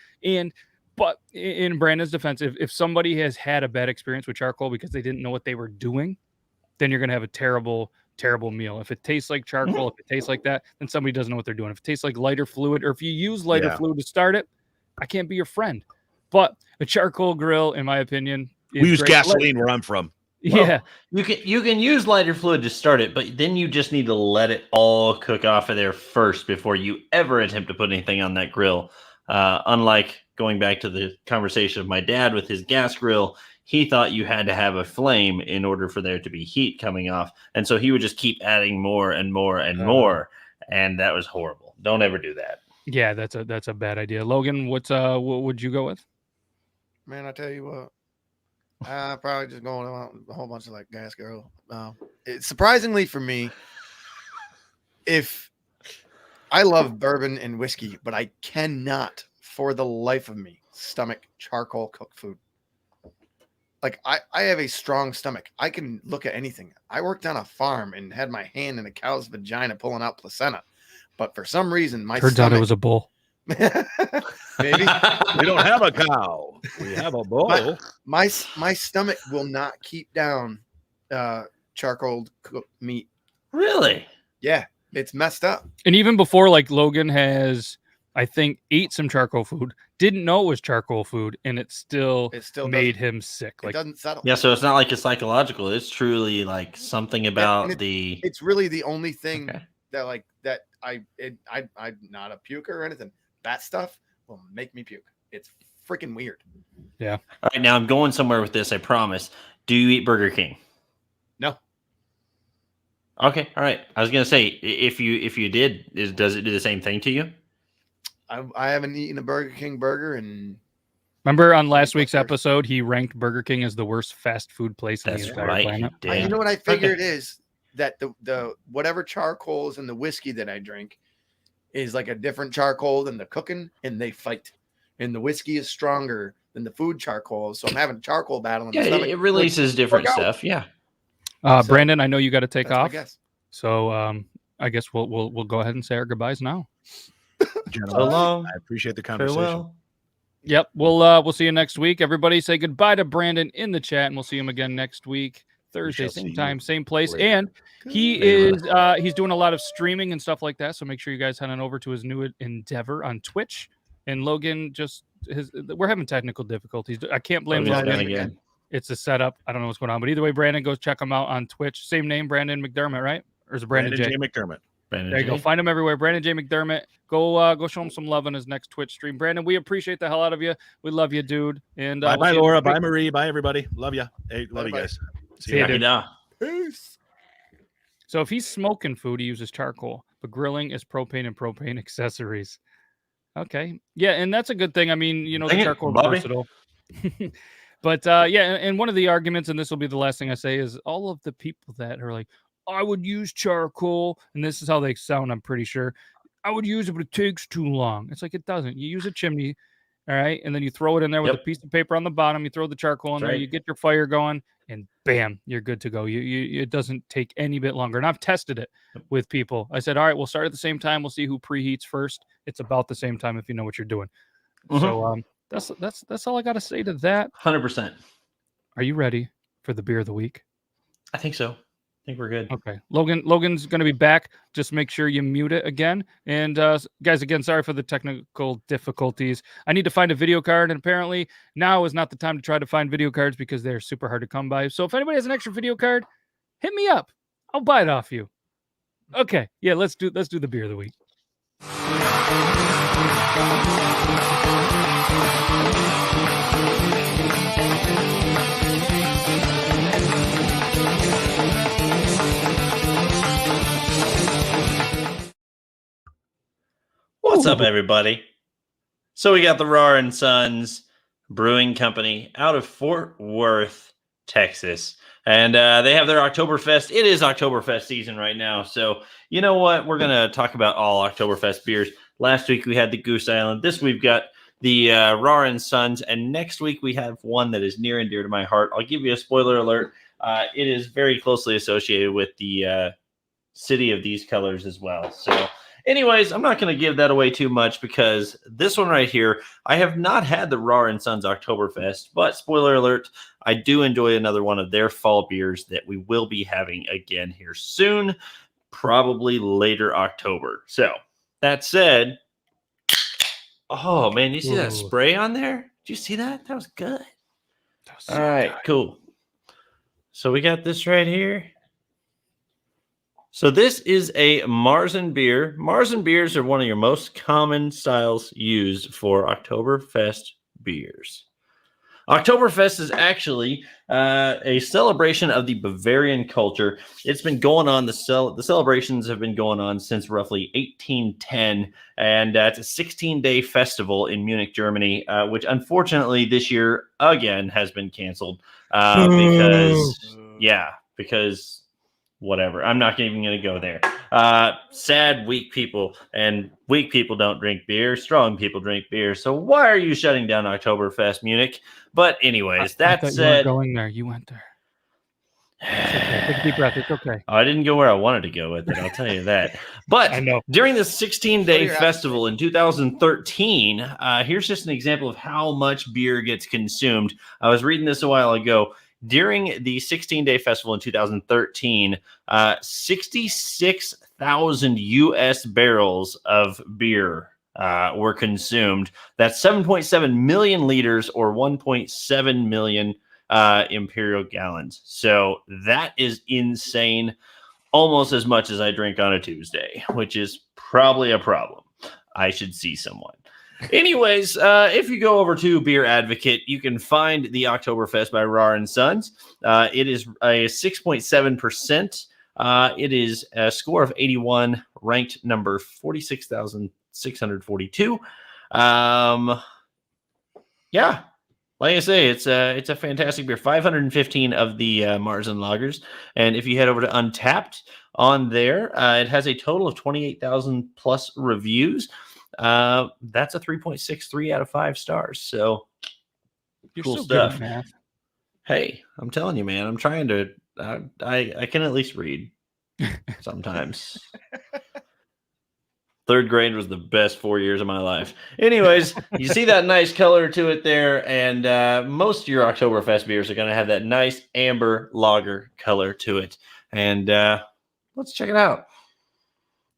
S1: But in Brandon's defense, if somebody has had a bad experience with charcoal because they didn't know what they were doing, then you're gonna have a terrible meal. If it tastes like charcoal, if it tastes like that, then somebody doesn't know what they're doing. If it tastes like lighter fluid, or if you use lighter fluid to start it, I can't be your friend. But a charcoal grill, in my opinion,
S4: we use gasoline where I'm from.
S1: Yeah,
S3: well, you can use lighter fluid to start it, but then you just need to let it all cook off of there first before you ever attempt to put anything on that grill. Unlike going back to the conversation of my dad with his gas grill, he thought you had to have a flame in order for there to be heat coming off, and so he would just keep adding more and more and more, and that was horrible. Don't ever do that.
S1: Yeah, that's a bad idea. Logan, what would you go with?
S2: Man, I tell you what. Probably just going on a whole bunch of like gas grill. Surprisingly for me, if I love bourbon and whiskey, but I cannot for the life of me stomach charcoal cooked food. Like I have a strong stomach. I can look at anything. I worked on a farm and had my hand in a cow's vagina pulling out placenta, but for some reason
S1: turns out it was a bull.
S2: Maybe
S4: we don't have a cow. We have a bull.
S2: My stomach will not keep down charcoal cooked meat.
S3: Really?
S2: Yeah, it's messed up.
S1: And even before, like Logan has, I think, ate some charcoal food, didn't know it was charcoal food, and it still made him sick.
S2: Like, it doesn't settle.
S3: Yeah, so it's not like it's psychological. It's truly like something about
S2: It's really the only thing that I'm not a puker or anything. That stuff will make me puke. It's freaking weird.
S1: Yeah.
S3: All right, now I'm going somewhere with this, I promise. Do you eat Burger King?
S2: No.
S3: Okay, all right. I was gonna say if you did, does it do the same thing to you?
S2: I haven't eaten a Burger King burger and
S1: remember on last week's episode, he ranked Burger King as the worst fast food place in the entire planet.
S2: You know what I figured is that the whatever charcoals in the whiskey that I drink is like a different charcoal than the cooking, and they fight. And the whiskey is stronger than the food charcoal, so I'm having a charcoal battle in the stomach.
S3: It releases different stuff. Yeah.
S1: Brandon, I know you got to take off.
S2: So
S1: I guess we'll go ahead and say our goodbyes now.
S4: So long. I appreciate the conversation.
S3: Farewell.
S1: Yep. We'll see you next week. Everybody say goodbye to Brandon in the chat, and we'll see him again next week. Thursday, same time, same place. And he's doing a lot of streaming and stuff like that. So make sure you guys head on over to his new endeavor on Twitch. And Logan we're having technical difficulties. I can't blame Logan again. It's a setup. I don't know what's going on. But either way, Brandon, go check him out on Twitch. Same name, Brandon McDermott, right? Or is it Brandon J?
S4: McDermott.
S1: There you go. Find him everywhere. Brandon J. McDermott. Go show him some love on his next Twitch stream. Brandon, we appreciate the hell out of you. We love you, dude. And
S4: bye, Laura. Bye, Marie. Bye, everybody. Love you. Hey, love you guys.
S1: See you, dude.
S2: Peace.
S1: So if he's smoking food, he uses charcoal. But grilling is propane and propane accessories. Okay. Yeah, and that's a good thing. I mean, the charcoal is versatile. But and one of the arguments, and this will be the last thing I say, is all of the people that are like, I would use charcoal, and this is how they sound, I'm pretty sure. I would use it, but it takes too long. It's like it doesn't. You use a chimney, all right, and then you throw it in there with a piece of paper on the bottom. You throw the charcoal in there, you get your fire going, and bam, you're good to go. It doesn't take any bit longer. And I've tested it with people. I said, all right, we'll start at the same time. We'll see who preheats first. It's about the same time if you know what you're doing. So That's all I got to say to that.
S3: 100%.
S1: Are you ready for the beer of the week?
S3: I think so. I think we're good.
S1: Okay. Logan's going to be back. Just make sure you mute it again. And guys, again, sorry for the technical difficulties. I need to find a video card, and apparently now is not the time to try to find video cards because they're super hard to come by. So if anybody has an extra video card, hit me up. I'll buy it off you. Okay. Yeah, let's do the beer of the week.
S3: What's up, everybody? So we got the Roaring Sons Brewing Company out of Fort Worth, Texas. And they have their Oktoberfest. It is Oktoberfest season right now. So you know what? We're going to talk about all Oktoberfest beers. Last week we had the Goose Island. This we've got the Roaring Sons. And next week we have one that is near and dear to my heart. I'll give you a spoiler alert. It is very closely associated with the city of these colors as well. So anyways, I'm not going to give that away too much because this one right here, I have not had the Roaring Sons Oktoberfest, but spoiler alert, I do enjoy another one of their fall beers that we will be having again here soon, probably later October. So that said, oh man, you see that spray on there? Did you see that? That was good. All right, cool. So we got this right here. So this is a Marzen beer. Marzen beers are one of your most common styles used for Oktoberfest beers. Oktoberfest is actually a celebration of the Bavarian culture. It's been going on, the celebrations have been going on since roughly 1810, and it's a 16-day festival in Munich, Germany, which unfortunately this year again has been canceled because whatever. I'm not even going to go there. Sad, weak people, and weak people don't drink beer. Strong people drink beer. So why are you shutting down Oktoberfest, Munich? But anyways, that said,
S1: you weren't going there. You went there. Okay. Take a deep breath. It's okay.
S3: I didn't go where I wanted to go with it. I'll tell you that. But
S1: I know.
S3: During the 16-day festival in 2013, here's just an example of how much beer gets consumed. I was reading this a while ago. During the 16-day festival in 2013, 66,000 U.S. barrels of beer were consumed. That's 7.7 million liters or 1.7 million imperial gallons. So that is insane. Almost as much as I drink on a Tuesday, which is probably a problem. I should see someone. Anyways, if you go over to Beer Advocate, you can find the Oktoberfest by Roaring Sons. It is a 6.7%. It is a score of 81, ranked number 46,642. Yeah, like I say, it's a fantastic beer. 515 of the Marzen lagers, and if you head over to Untapped on there, it has a total of 28,000 plus reviews. That's a 3.63 out of 5 stars. So
S1: You're
S3: cool
S1: so
S3: stuff.
S1: good at math.
S3: Hey, I'm telling you, man, I'm trying to, I can at least read sometimes. Third grade was the best 4 years of my life. Anyways, you see that nice color to it there. And most of your Oktoberfest beers are going to have that nice amber lager color to it. And let's check it out.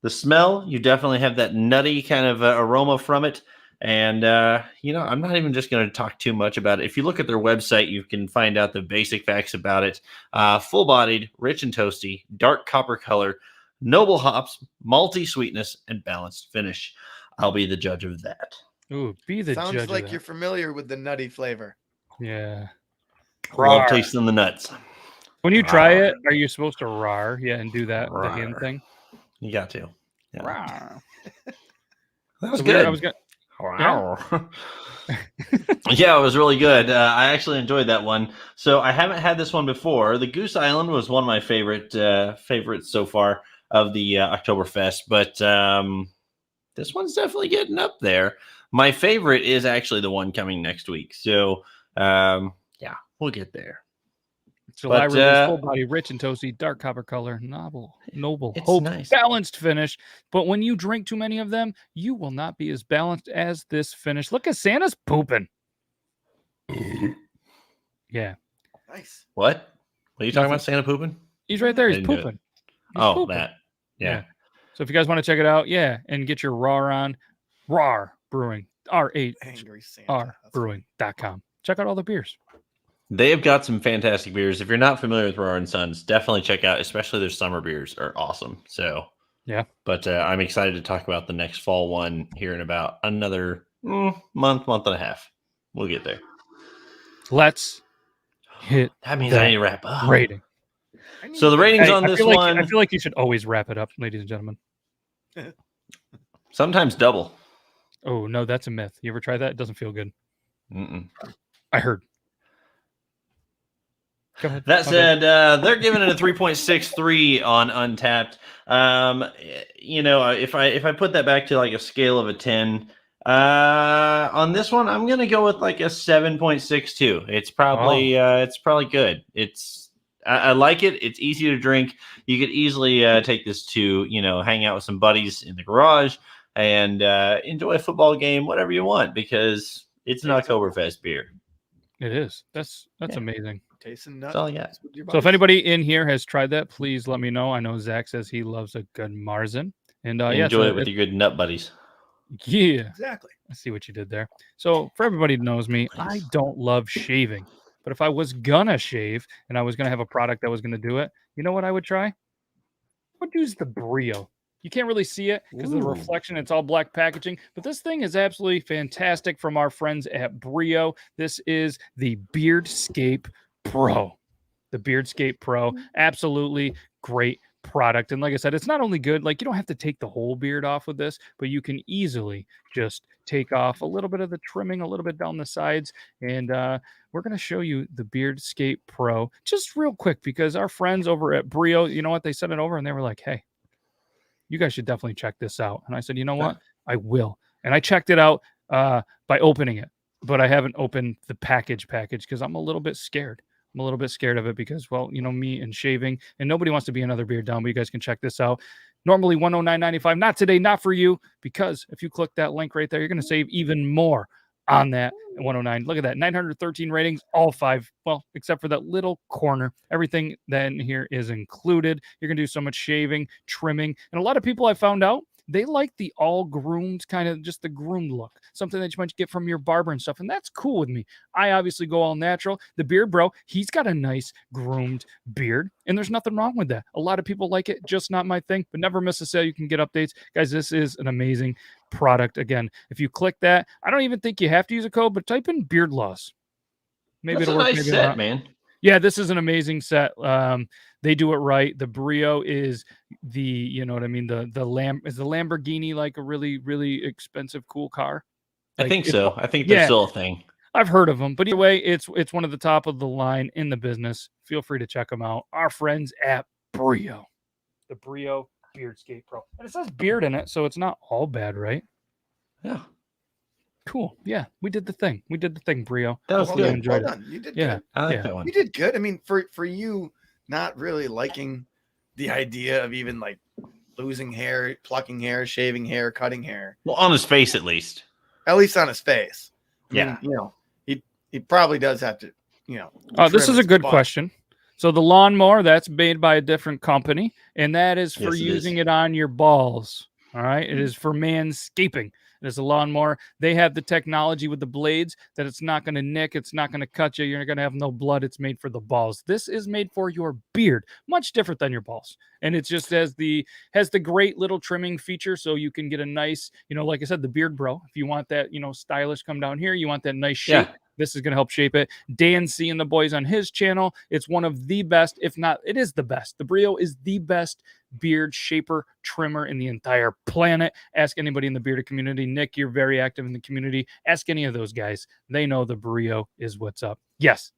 S3: The smell, you definitely have that nutty kind of aroma from it. And, I'm not even just going to talk too much about it. If you look at their website, you can find out the basic facts about it. Full-bodied, rich and toasty, dark copper color, noble hops, malty sweetness, and balanced finish. I'll be the judge of that.
S1: Ooh, be the judge.
S2: Sounds like you're familiar with the nutty flavor.
S1: Yeah.
S3: Love tasting the nuts.
S1: When you try it, are you supposed to rar? Yeah, and do that the hand thing.
S3: You got to.
S1: Yeah.
S3: That was good. Wow. Yeah, it was really good. I actually enjoyed that one. So I haven't had this one before. The Goose Island was one of my favorites so far of the Oktoberfest, but this one's definitely getting up there. My favorite is actually the one coming next week. So yeah, we'll get there.
S1: July release, full body, rich and toasty, dark copper color, noble, hope, nice. Balanced finish. But when you drink too many of them, you will not be as balanced as this finish. Look at Santa's pooping. Yeah.
S2: Nice.
S3: What are you talking about? Santa pooping?
S1: He's right there. He's
S3: Didn't do it.
S1: pooping. He's pooping.
S3: That. Yeah.
S1: So if you guys want to check it out, and get your raw on, raw brewing,
S2: Angry Santa.
S1: brewing.com. Check out all the beers.
S3: They have got some fantastic beers. If you're not familiar with Roar and Sons, definitely check out, especially their summer beers are awesome. So,
S1: yeah.
S3: But I'm excited to talk about the next fall one here in about another month and a half. We'll get there.
S1: Let's hit
S3: That means I need to wrap up.
S1: Rating.
S3: So the ratings on this one.
S1: I feel like you should always wrap it up, ladies and gentlemen.
S3: Sometimes double.
S1: Oh, no, that's a myth. You ever try that? It doesn't feel good.
S3: Mm-mm.
S1: I heard. Go ahead.
S3: That said, they're giving it a 3.63 on Untapped. If I put that back to like a scale of a 10, on this one, I'm gonna go with like a 7.62. It's probably good. I like it. It's easy to drink. You could easily take this to hang out with some buddies in the garage and enjoy a football game, whatever you want, because it's an Oktoberfest beer.
S1: It is. That's amazing.
S2: Tasting nuts.
S3: That's all I got.
S1: So if anybody in here has tried that, please let me know. I know Zach says he loves a good Marzen. And
S3: enjoy it with your good nut buddies.
S1: Yeah.
S2: Exactly.
S1: I see what you did there. So for everybody who knows me, I don't love shaving. But if I was gonna shave and I was gonna have a product that was gonna do it, you know what I would try? I would use the Brio. You can't really see it because of the reflection. It's all black packaging. But this thing is absolutely fantastic from our friends at Brio. This is the Beardscape Pro. The Beardscape Pro. Absolutely great product. And like I said, it's not only good, like you don't have to take the whole beard off with this, but you can easily just take off a little bit of the trimming, a little bit down the sides. And we're going to show you the Beardscape Pro just real quick because our friends over at Brio, you know what? They sent it over and they were like, hey, you guys should definitely check this out. And I said, you know what? I will. And I checked it out by opening it, but I haven't opened the package because I'm a little bit scared. I'm a little bit scared of it because, well, me and shaving, and nobody wants to be another beard down, but you guys can check this out. Normally $109.95. Not today, not for you, because if you click that link right there, you're going to save even more on that at 109. Look at that, 913 ratings, all 5. Well, except for that little corner. Everything then here is included. You're going to do so much shaving, trimming, and a lot of people I found out, they like the all groomed kind of just the groomed look, something that you might get from your barber and stuff. And that's cool with me. I obviously go all natural. The Beard Bro, he's got a nice groomed beard and there's nothing wrong with that. A lot of people like it, just not my thing, but never miss a sale. You can get updates. Guys, this is an amazing product. Again, if you click that, I don't even think you have to use a code, but type in Beard Loss. Maybe
S3: That's
S1: it'll work.
S3: Nice
S1: maybe
S3: set,
S1: not.
S3: man.
S1: Yeah, this is an amazing set. They do it right. The Brio is the, you know what I mean? Is the Lamborghini like a really, really expensive, cool car?
S3: I think so. I think they're still a thing.
S1: I've heard of them, but either way, it's one of the top of the line in the business. Feel free to check them out. Our friends at Brio, the Brio Beardscape Pro, and it says beard in it, so it's not all bad, right?
S3: Yeah.
S1: Cool. Yeah, we did the thing. Brio.
S3: That was good.
S1: Enjoyed
S2: Well
S1: it.
S2: done. You did
S1: Yeah,
S2: good.
S3: I like that one.
S2: You did good. I mean, for you not really liking the idea of even like losing hair, plucking hair, shaving hair, cutting hair.
S3: Well, on his face at least.
S2: At least on his face. I
S3: Yeah.
S2: mean, he probably does have to,
S1: This
S2: trim
S1: is a
S2: his
S1: good
S2: butt.
S1: question. So the lawnmower, that's made by a different company, and that is for
S3: Yes, it
S1: using
S3: is.
S1: it on your balls. All right. It is for manscaping. It is a lawnmower. They have the technology with the blades that it's not going to nick. It's not going to cut you. You're not going to have no blood. It's made for the balls. This is made for your beard. Much different than your balls. And it just has the great little trimming feature. So you can get a nice, like I said, the Beard Bro. If you want that, stylish come down here, you want that nice shape.
S3: Yeah.
S1: This is going to help shape it. Dan C and the boys on his channel. It's one of the best, if not, it is the best. The Brio is the best beard shaper trimmer in the entire planet. Ask anybody in the bearded community. Nick, you're very active in the community. Ask any of those guys. They know the Brio is what's up. Yes,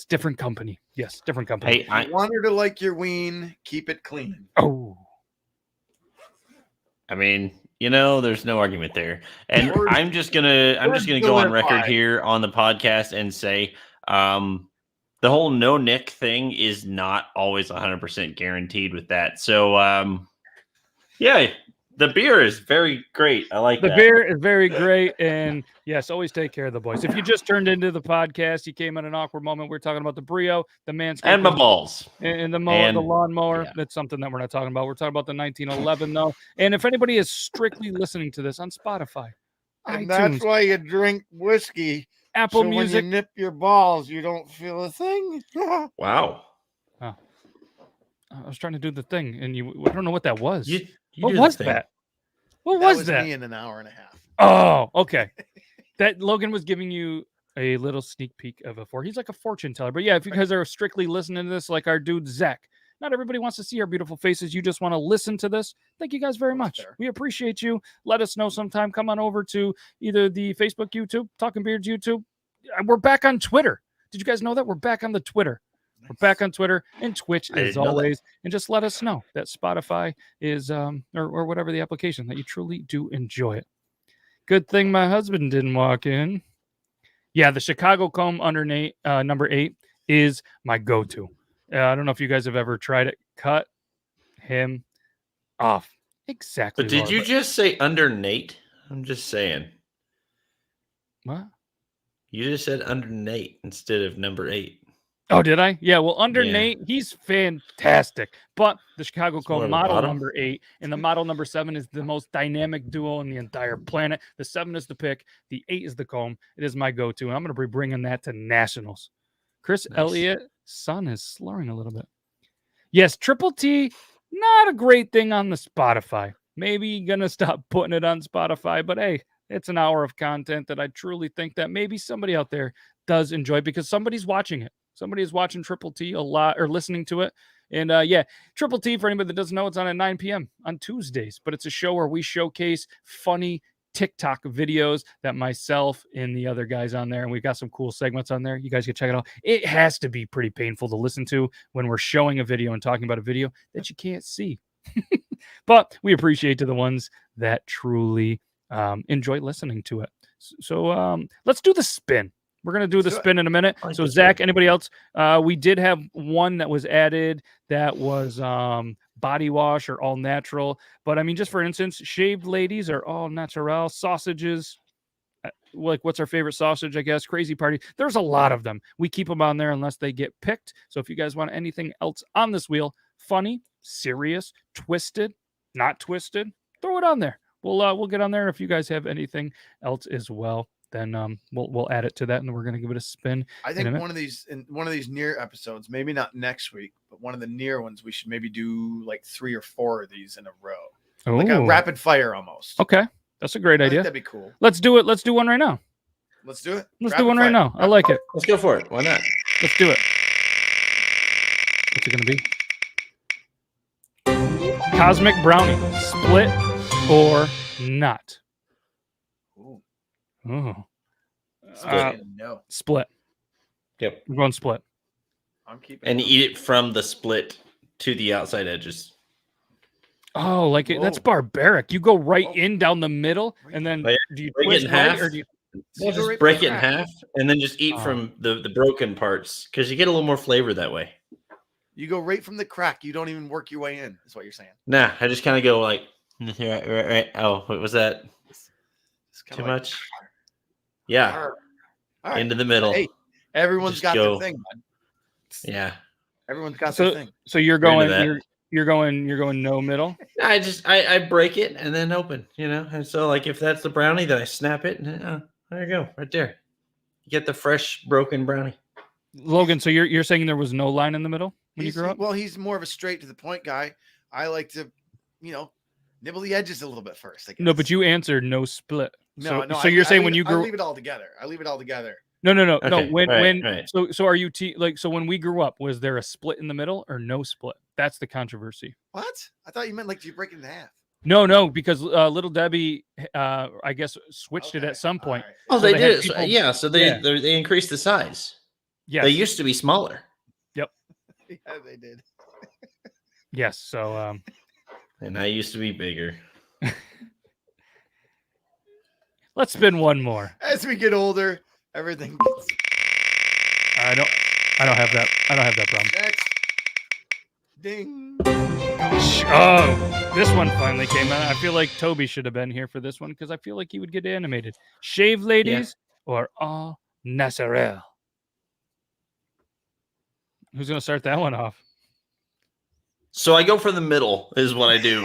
S1: different company. Yes, different company.
S3: Hey,
S2: You want her to like your ween, keep it clean.
S1: Oh,
S3: I mean, there's no argument there. And
S2: Words-
S3: I'm just gonna
S2: still
S3: go on
S2: at
S3: record
S2: 5.
S3: here on the podcast and say, the whole no nick thing is not always 100% guaranteed with that. So, yeah, The beer is very great. I like
S1: the
S3: that.
S1: beer is very great. And yes, always take care of the boys. If you just turned into the podcast, you came at an awkward moment. We're talking about the Brio, the Manscaped,
S3: And my balls.
S1: and the lawnmower. Yeah. That's something that we're not talking about. We're talking about the 1911, though. And if anybody is strictly listening to this on Spotify,
S2: and
S1: iTunes,
S2: that's why you drink whiskey.
S1: Apple
S2: so
S1: Music.
S2: When you nip your balls, you don't feel a thing.
S3: Wow.
S1: Oh. I was trying to do the thing, and I don't know what that was.
S3: What
S1: was that? What was that?
S2: Me in an hour and a half.
S1: Oh, okay. That Logan was giving you a little sneak peek of he's like a fortune teller. But yeah, if you guys are strictly listening to this, like our dude Zach, not everybody wants to see our beautiful faces. You just want to listen to this. Thank you guys very much. Fair. We appreciate you. Let us know sometime. Come on over to either the Facebook, YouTube, Talking Beards YouTube. We're back on Twitter. Did you guys know that? We're back on the Twitter. We're back on Twitter and Twitch as always. And just let us know that Spotify is or whatever the application that you truly do enjoy it. Good thing my husband didn't walk in. Yeah, the Chicago comb number 8 is my go-to. I don't know if you guys have ever tried it. Cut him off. Exactly.
S3: But did you just say under Nate? I'm just saying.
S1: What?
S3: You just said under Nate instead of number 8.
S1: Oh, did I? Yeah, well, under Nate, he's fantastic. But the Chicago Comb model number 8 and the model number 7 is the most dynamic duo on the entire planet. The 7 is the pick. The 8 is the comb. It is my go-to, and I'm going to be bringing that to nationals. Chris Elliott, son is slurring a little bit. Yes, Triple T, not a great thing on the Spotify. Maybe going to stop putting it on Spotify, but hey, it's an hour of content that I truly think that maybe somebody out there does enjoy because somebody's watching it. Somebody is watching Triple T a lot or listening to it. And Triple T, for anybody that doesn't know, it's on at 9 p.m. on Tuesdays. But it's a show where we showcase funny TikTok videos that myself and the other guys on there, and we've got some cool segments on there. You guys can check it out. It has to be pretty painful to listen to when we're showing a video and talking about a video that you can't see. But we appreciate to the ones that truly enjoy listening to it. So let's do the spin. We're going to do the spin in a minute. So, Zach, anybody else? We did have one that was added that was body wash or all natural. But, I mean, just for instance, shaved ladies are all natural. Sausages, like what's our favorite sausage, I guess? Crazy Party. There's a lot of them. We keep them on there unless they get picked. So if you guys want anything else on this wheel, funny, serious, twisted, not twisted, throw it on there. We'll get on there. If you guys have anything else as well, then we'll add it to that, and we're going to give it a spin. I think
S2: one of these near episodes, maybe not next week, but one of the near ones, we should maybe do like 3 or 4 of these in a row, like a rapid fire almost.
S1: Okay, that's a great idea.
S2: That'd be cool.
S1: Let's do it. Let's do one right now.
S2: Let's do it.
S1: Let's do one right now. I like it.
S3: Let's go for it. Why not?
S1: Let's do it. What's it going to be? Cosmic Brownie, split or not? Oh, split.
S3: Yep,
S1: I'm going split.
S2: I'm keeping.
S3: And eat it from the split to the outside edges.
S1: Oh, like it, that's barbaric. You go right in down the middle, and then do you
S3: break it in half? Or do you just break it in half and then just eat from the broken parts because you get a little more flavor that way.
S2: You go right from the crack. You don't even work your way in. Is what you're saying?
S3: Nah, I just kind of go like right. Oh, what was that? Too much. Yeah, right. Into the middle.
S2: Hey, everyone's got their thing, man.
S3: Yeah,
S2: everyone's got their thing.
S1: So you're going, you're going no middle.
S3: I break it and then open, And so like if that's the brownie, then I snap it, and there you go, right there. You get the fresh broken brownie.
S1: Logan, so you're saying there was no line in the middle when you grew up?
S2: Well, he's more of a straight to the point guy. I like to, nibble the edges a little bit first.
S1: No, but you answered no split.
S2: No.
S1: So you're saying when you grew,
S2: I leave it all together.
S1: No.
S3: Okay,
S1: No. When
S3: right.
S1: So are you so when we grew up, was there a split in the middle or no split? That's the controversy.
S2: What? I thought you meant like you break it in half.
S1: No, because Little Debbie, I guess, switched it at some point.
S3: Right. Oh, so they did. People, so they increased the size. Yeah, they used to be smaller.
S1: Yep.
S2: Yeah, they did.
S1: Yes. So.
S3: And I used to be bigger.
S1: Let's spin one more.
S2: As we get older, everything gets...
S1: I don't have that. I don't have that problem.
S2: Next. Ding.
S1: Oh, this one finally came out. I feel like Toby should have been here for this one because I feel like he would get animated. Shave ladies or all naturel? Who's going to start that one off?
S3: So I go for the middle is what I do.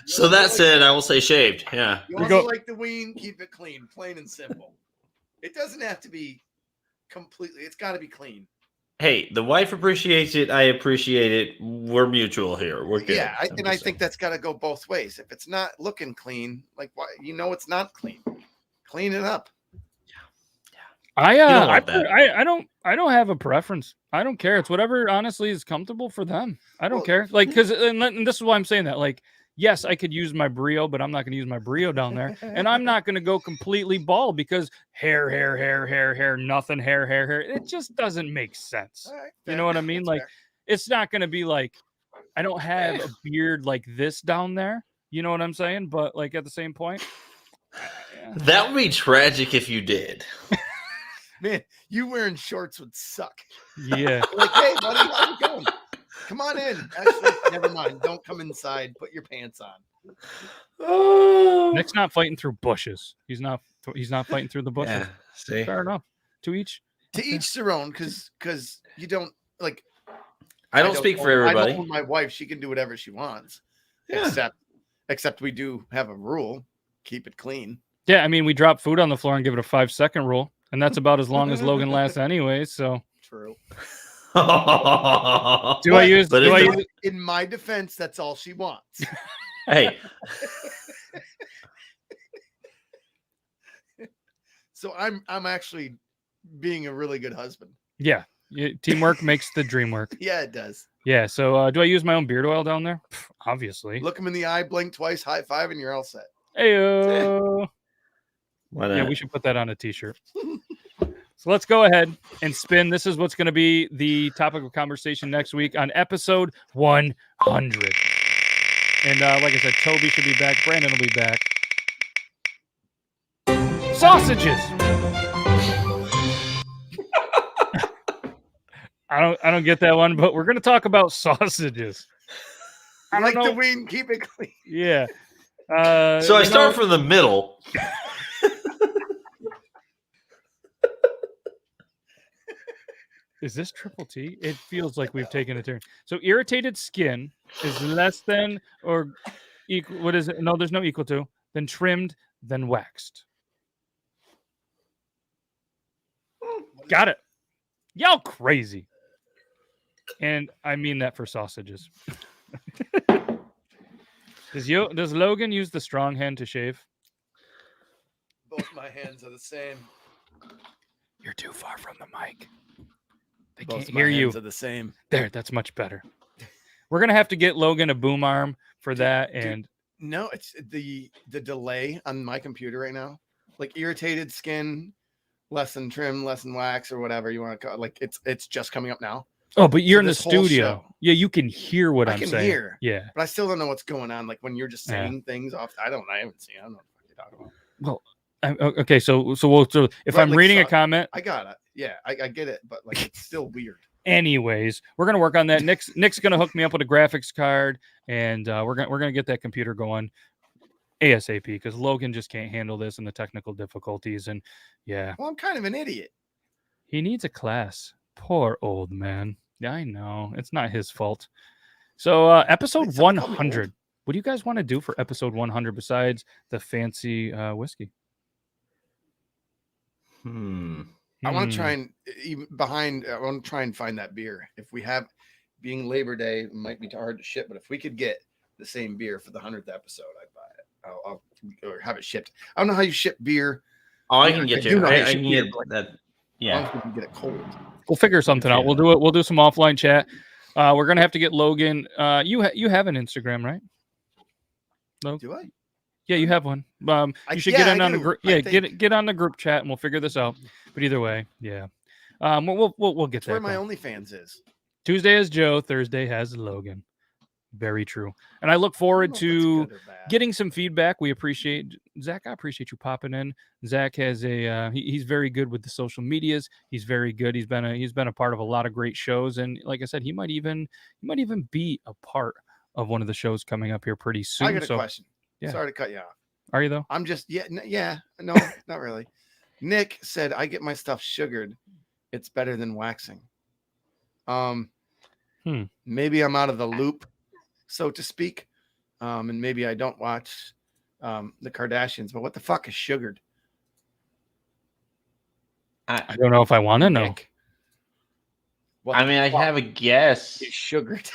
S3: So that said, I will say shaved. Yeah.
S2: You also like the ween, keep it clean, plain and simple. It doesn't have to be completely. It's got to be clean.
S3: Hey, the wife appreciates it. I appreciate it. We're mutual here. We're good.
S2: Yeah, I think that's got to go both ways. If it's not looking clean, like why it's not clean. Clean it up.
S1: I don't have a preference. I don't care. It's whatever honestly is comfortable for them. I don't care. Like because and this is why I'm saying that. Like yes, I could use my brio, but I'm not going to use my brio down there, and I'm not going to go completely bald because hair, nothing, hair. It just doesn't make sense.
S2: Right,
S1: you know what I mean? Like, it's not going to be like I don't have a beard like this down there. You know what I'm saying? But like at the same point,
S3: that would be tragic if you did.
S2: Man, you wearing shorts would suck.
S1: Yeah.
S2: Like, hey, buddy, how's it going? Come on in. Actually, never mind. Don't come inside. Put your pants on.
S1: Nick's not fighting through bushes. He's not fighting through the bushes.
S3: Yeah, see?
S1: Fair enough. To each
S2: their own, because you don't like.
S3: I don't speak for everybody.
S2: I don't own my wife. She can do whatever she wants. Yeah. Except we do have a rule. Keep it clean.
S1: Yeah, I mean, we drop food on the floor and give it a 5-second rule. And that's about as long as Logan lasts anyway. So
S2: true.
S1: In
S2: my defense, that's all she wants.
S3: Hey.
S2: So I'm actually being a really good husband.
S1: Yeah. Teamwork makes the dream work.
S2: Yeah, it does.
S1: Yeah. So do I use my own beard oil down there? Obviously.
S2: Look him in the eye, blink twice, high five, and you're all set.
S1: Hey. Yeah, we should put that on a t-shirt. So let's go ahead and spin. This is what's going to be the topic of conversation next week on episode 100. And like I said, Toby should be back. Brandon will be back. Sausages. I don't get that one, but we're going to talk about sausages.
S2: I like the wing. Keep it clean.
S1: Yeah.
S3: So I start from the middle.
S1: Is this triple T? It feels like we've taken a turn. So irritated skin is less than or equal. What is it? No, there's no equal to. Then trimmed, then waxed. Got it. Y'all crazy. And I mean that for sausages. Does Logan use the strong hand to shave?
S2: Both my hands are the same.
S1: You're too far from the mic. They
S2: Both
S1: can't hear you.
S2: Are the same.
S1: There, that's much better. We're gonna have to get Logan a boom arm for that. And
S2: no, it's the delay on my computer right now. Like irritated skin, less than trim, less than wax, or whatever you want to call it. Like it's just coming up now.
S1: Oh, but you're in the studio. Yeah, you can hear what I'm saying. I can
S2: hear.
S1: Yeah,
S2: but I still don't know what's going on. Like when you're just saying things off. I haven't seen. I don't know what you're talking about.
S1: Well. Okay, so if I'm reading a comment,
S2: I got it. Yeah, I get it, but like it's still weird.
S1: Anyways, we're gonna work on that. Nick's gonna hook me up with a graphics card, and we're gonna get that computer going ASAP because Logan just can't handle this and the technical difficulties. And yeah,
S2: well, I'm kind of an idiot.
S1: He needs a class. Poor old man. Yeah, I know it's not his fault. So episode 100. What do you guys want to do for episode 100 besides the fancy whiskey?
S2: I want to try and I want to try and find that beer. If we have, being Labor Day, it might be hard to ship, but if we could get the same beer for the 100th episode, I'd buy it. I'll or have it shipped. I don't know how you ship beer.
S3: Oh, I can get you. I can get that. Yeah,
S2: we can get it cold.
S1: We'll figure something out. We'll do it. We'll do some offline chat. We're gonna have to get Logan. You have an Instagram, right?
S2: No. Do I?
S1: Yeah, you have one. You should get in on the group. Yeah, get on the group chat, and we'll figure this out. But either way, yeah, we'll get there.
S2: Where my OnlyFans is.
S1: Tuesday has Joe. Thursday has Logan. Very true. And I look forward to getting some feedback. We appreciate Zach, I appreciate you popping in. Zach has he's very good with the social medias. He's very good. He's been a part of a lot of great shows, and like I said, he might even be a part of one of the shows coming up here pretty soon.
S2: I got a question.
S1: Yeah.
S2: Sorry to cut you off.
S1: Are you though?
S2: I'm just no, not really. Nick said I get my stuff sugared. It's better than waxing. Maybe I'm out of the loop, so to speak. And maybe I don't watch the Kardashians, but what the fuck is sugared?
S1: I don't know if I want to know.
S2: Nick,
S3: I mean, I have a guess.
S2: is sugared.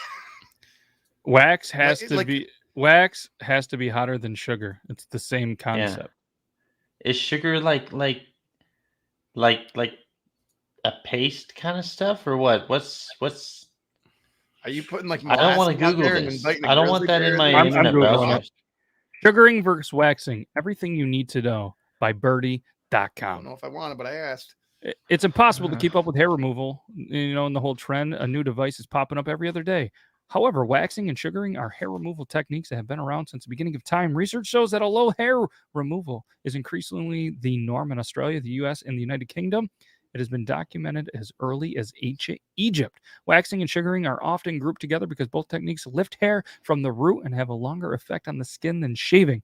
S1: Wax has to be hotter than sugar. It's the same concept.
S3: Yeah. Is sugar like a paste kind of stuff, or what? What's
S2: Are you putting like?
S3: I don't want to Google this. I don't want that in my internet browser.
S1: Sugaring versus waxing. Everything you need to know by birdie.com.
S2: I don't know if I want it, but I asked.
S1: It's impossible to keep up with hair removal, in the whole trend. A new device is popping up every other day. However, waxing and sugaring are hair removal techniques that have been around since the beginning of time. Research shows that although hair removal is increasingly the norm in Australia, the US, and the United Kingdom, it has been documented as early as ancient Egypt. Waxing and sugaring are often grouped together because both techniques lift hair from the root and have a longer effect on the skin than shaving.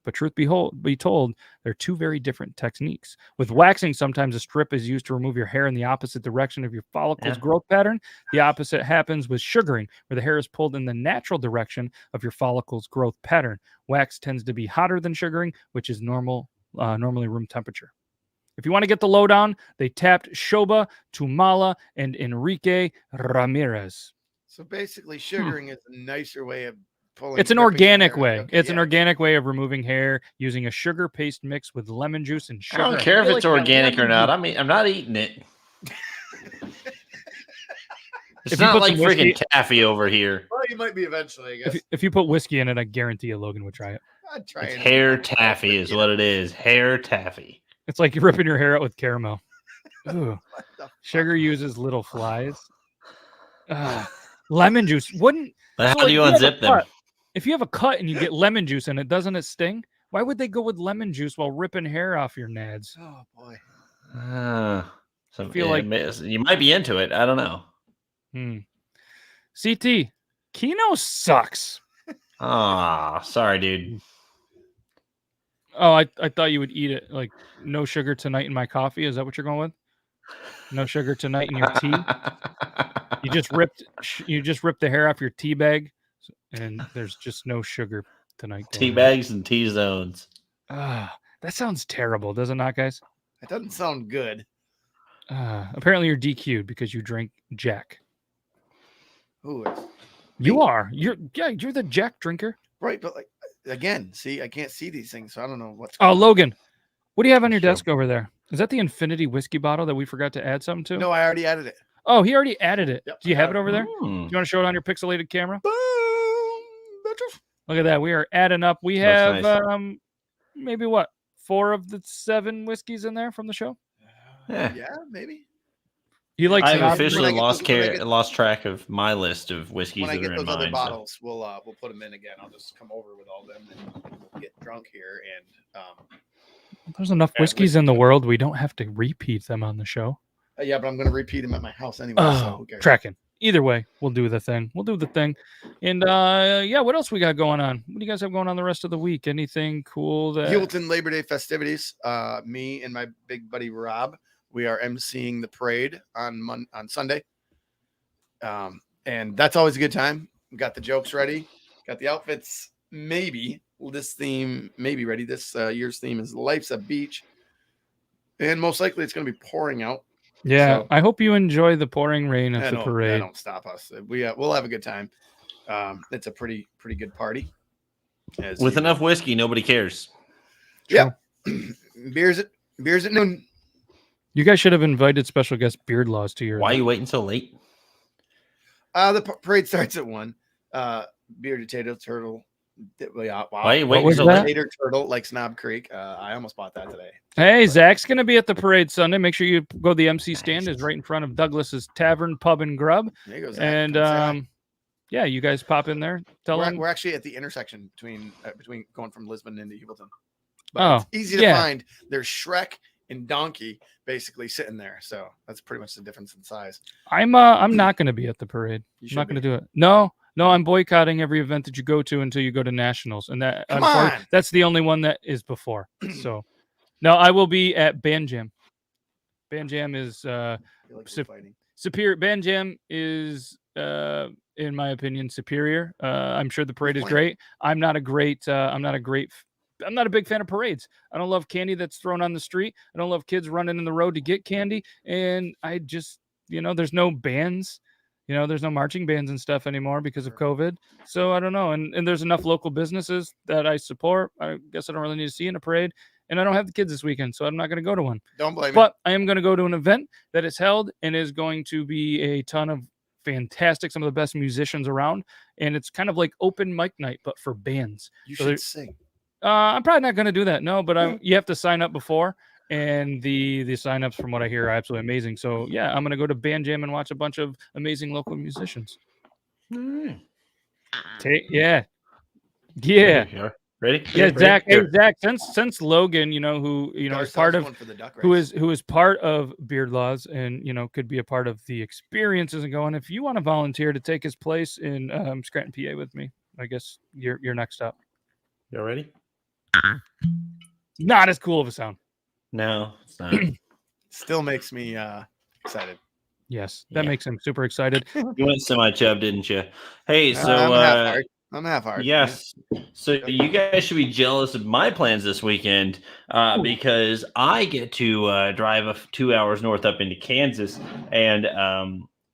S1: But truth be told, they're two very different techniques. With waxing, sometimes a strip is used to remove your hair in the opposite direction of your follicle's growth pattern. The opposite happens with sugaring, where the hair is pulled in the natural direction of your follicle's growth pattern. Wax tends to be hotter than sugaring, which is normally room temperature. If you want to get the lowdown, they tapped Shoba, Tumala, and Enrique Ramirez.
S2: So basically, sugaring is a nicer way of pulling.
S1: It's an organic way.
S2: Okay,
S1: it's an organic way of removing hair using a sugar paste mix with lemon juice and sugar.
S3: I don't care if it's organic or not. I mean, I'm not eating it. It's not like freaking taffy over here.
S2: Well, you might be eventually, I guess.
S1: If you put whiskey in it, I guarantee you Logan would try it.
S2: I'd try it.
S3: Hair taffy is what it is. Hair taffy.
S1: It's like you're ripping your hair out with caramel. Ooh. Sugar uses little flies. Lemon juice wouldn't.
S3: But how do you unzip them?
S1: If you have a cut and you get lemon juice in it, doesn't it sting? Why would they go with lemon juice while ripping hair off your nads?
S2: Oh boy.
S3: So I feel like you might be into it. I don't know.
S1: CT, Kino sucks.
S3: Sorry, dude.
S1: Oh, I thought you would eat it like no sugar tonight in my coffee. Is that what you're going with? No sugar tonight in your tea. You just ripped the hair off your tea bag, and there's just no sugar tonight.
S3: Tea bags and tea zones.
S1: That sounds terrible, does it not, guys?
S2: It doesn't sound good.
S1: Apparently you're DQ'd because you drink Jack.
S2: Who is?
S1: You are. You're the Jack drinker.
S2: Right, but like again, see, I can't see these things, so I don't know what's
S1: going on. Logan, what do you have on your desk over there? Is that the Infinity whiskey bottle that we forgot to add something to?
S2: No, I already added it.
S1: Oh, he already added it.
S2: Yep,
S1: do you have it over there? Do you want to show it on your pixelated camera? Look at that. We are adding up. We have maybe 4 of the 7 whiskeys in there from the show?
S2: Yeah, maybe.
S3: I've officially lost track of my list of whiskeys that are in mine.
S2: When I get those other bottles, we'll put them in again. I'll just come over with all them and we'll get drunk here. And
S1: there's enough whiskeys in the world. We don't have to repeat them on the show.
S2: Yeah, but I'm going to repeat them at my house anyway.
S1: Oh, so tracking. Either way, we'll do the thing. And what else we got going on? What do you guys have going on the rest of the week? Anything cool?
S2: Hewlton Labor Day festivities. Me and my big buddy Rob, we are emceeing the parade on Sunday. And that's always a good time. We got the jokes ready. Got the outfits maybe. This theme may be ready. This year's theme is Life's a Beach. And most likely it's going to be pouring out.
S1: Yeah, so, I hope you enjoy the pouring rain of the parade.
S2: Don't stop us. We'll have a good time. It's a pretty good party.
S3: With enough whiskey, nobody cares.
S2: Yeah. Beers at noon.
S1: You guys should have invited special guest Beard Laws to your.
S3: Why are you waiting so late?
S2: The parade starts at 1. Bearded Tater Turtle. Wow.
S3: Why are you waiting so late?
S2: Tater Turtle like Snob Creek. I almost bought that today.
S1: Hey, Zach's going to be at the parade Sunday. Make sure you go to the MC stand. Is right in front of Douglas's Tavern, Pub, and Grub.
S2: There you go, Zach.
S1: And yeah, you guys pop in there.
S2: We're actually at the intersection between going from Lisbon into Hewlton. But it's easy to find. There's Shrek and Donkey basically sitting there. So that's pretty much the difference in size.
S1: I'm not going to be at the parade. I'm not going to do it. No, I'm boycotting every event that you go to until you go to nationals, and that's the only one that is before. So, no, I will be at Band Jam. Band Jam is superior. Band Jam is, in my opinion, superior. I'm sure the parade is great. I'm not a big fan of parades. I don't love candy that's thrown on the street. I don't love kids running in the road to get candy. And I just, there's no bands, there's no marching bands and stuff anymore because of COVID. So I don't know. And there's enough local businesses that I support. I guess I don't really need to see in a parade. And I don't have the kids this weekend, so I'm not going to go to one.
S2: Don't blame me.
S1: But I am going to go to an event that is held and is going to be a ton of fantastic, some of the best musicians around. And it's kind of like open mic night, but for bands.
S2: You should sing.
S1: I'm probably not going to do that. No, but you have to sign up before. And the signups, from what I hear, are absolutely amazing. So, yeah, I'm going to go to Band Jam and watch a bunch of amazing local musicians. Yeah.
S3: Ready?
S1: Yeah, Zach. Hey, Zach. Since Logan, who is part of who is part of Beard Laws and could be a part of the experiences and going. If you want to volunteer to take his place in Scranton, PA, with me, I guess you're next up.
S3: You ready?
S1: Not as cool of a sound.
S3: No, it's not.
S2: Still makes me excited.
S1: Yes, that makes him super excited.
S3: You went semi-chub, didn't you? Hey, so
S2: I'm half hard.
S3: Yes. So you guys should be jealous of my plans this weekend because I get to drive 2 hours north up into Kansas and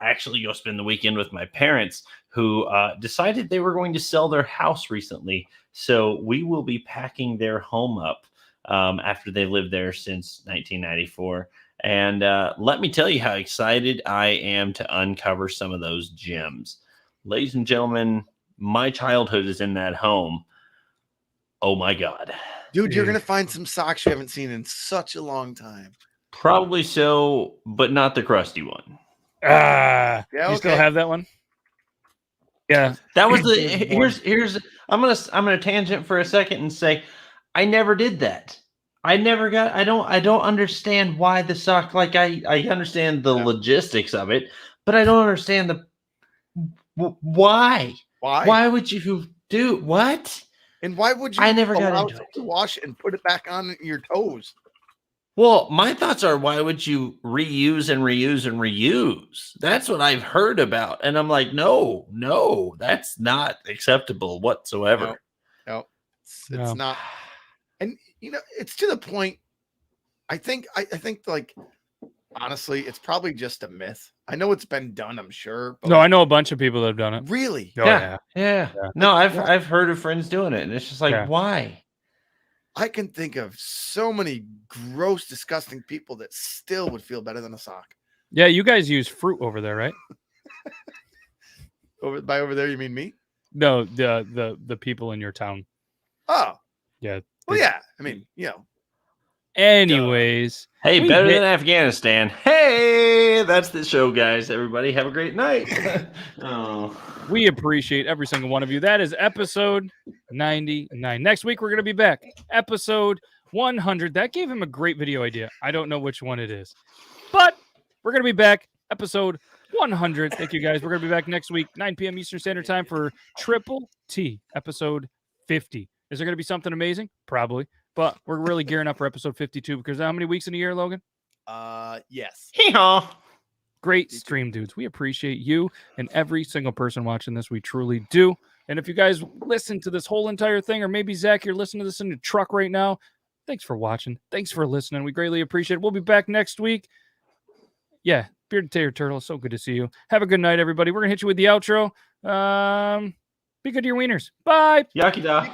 S3: actually go spend the weekend with my parents who decided they were going to sell their house recently. So we will be packing their home up after they lived there since 1994. And let me tell you how excited I am to uncover some of those gems. Ladies and gentlemen, my childhood is in that home. Oh, my God.
S2: Dude, you're going to find some socks you haven't seen in such a long time.
S3: Probably so, but not the crusty one.
S1: You still have that one? Yeah.
S3: That was here's I'm gonna tangent for a second and say I never did that. I don't understand why the sock, like I understand the logistics of it, but I don't understand why. Why would you do what?
S2: And why would you
S3: I never got into it
S2: to wash and put it back on your toes?
S3: Well, my thoughts are, why would you reuse and reuse and reuse? That's what I've heard about. And I'm like, no, that's not acceptable whatsoever.
S2: No. It's not. And, it's to the point. I think like, honestly, it's probably just a myth. I know it's been done, I'm sure.
S1: No, I know a bunch of people that have done it.
S2: Really?
S1: Oh,
S3: yeah. No, I've heard of friends doing it. And it's just like, why?
S2: I can think of so many gross, disgusting people that still would feel better than a sock.
S1: Yeah, you guys use fruit over there, right?
S2: Over there, you mean me?
S1: No, the people in your town.
S2: Oh,
S1: yeah.
S2: Well, yeah. I mean,
S1: Anyways,
S3: hey, better than Afghanistan. Hey, that's the show, guys. Everybody have a great night.
S1: We appreciate every single one of you. That is episode 99. Next week, we're going to be back. Episode 100. That gave him a great video idea. I don't know which one it is, but we're going to be back. Episode 100. Thank you, guys. We're going to be back next week, 9 p.m. Eastern Standard Time for Triple T, episode 50. Is there going to be something amazing? Probably. But we're really gearing up for episode 52 because how many weeks in a year, Logan?
S2: Yes.
S3: Hee-haw.
S1: Great stream, dudes. We appreciate you and every single person watching this. We truly do. And if you guys listen to this whole entire thing, or maybe, Zach, you're listening to this in your truck right now, thanks for watching. Thanks for listening. We greatly appreciate it. We'll be back next week. Yeah, Bearded Tater Turtle, so good to see you. Have a good night, everybody. We're going to hit you with the outro. Be good to your wieners. Bye.
S3: Yakida.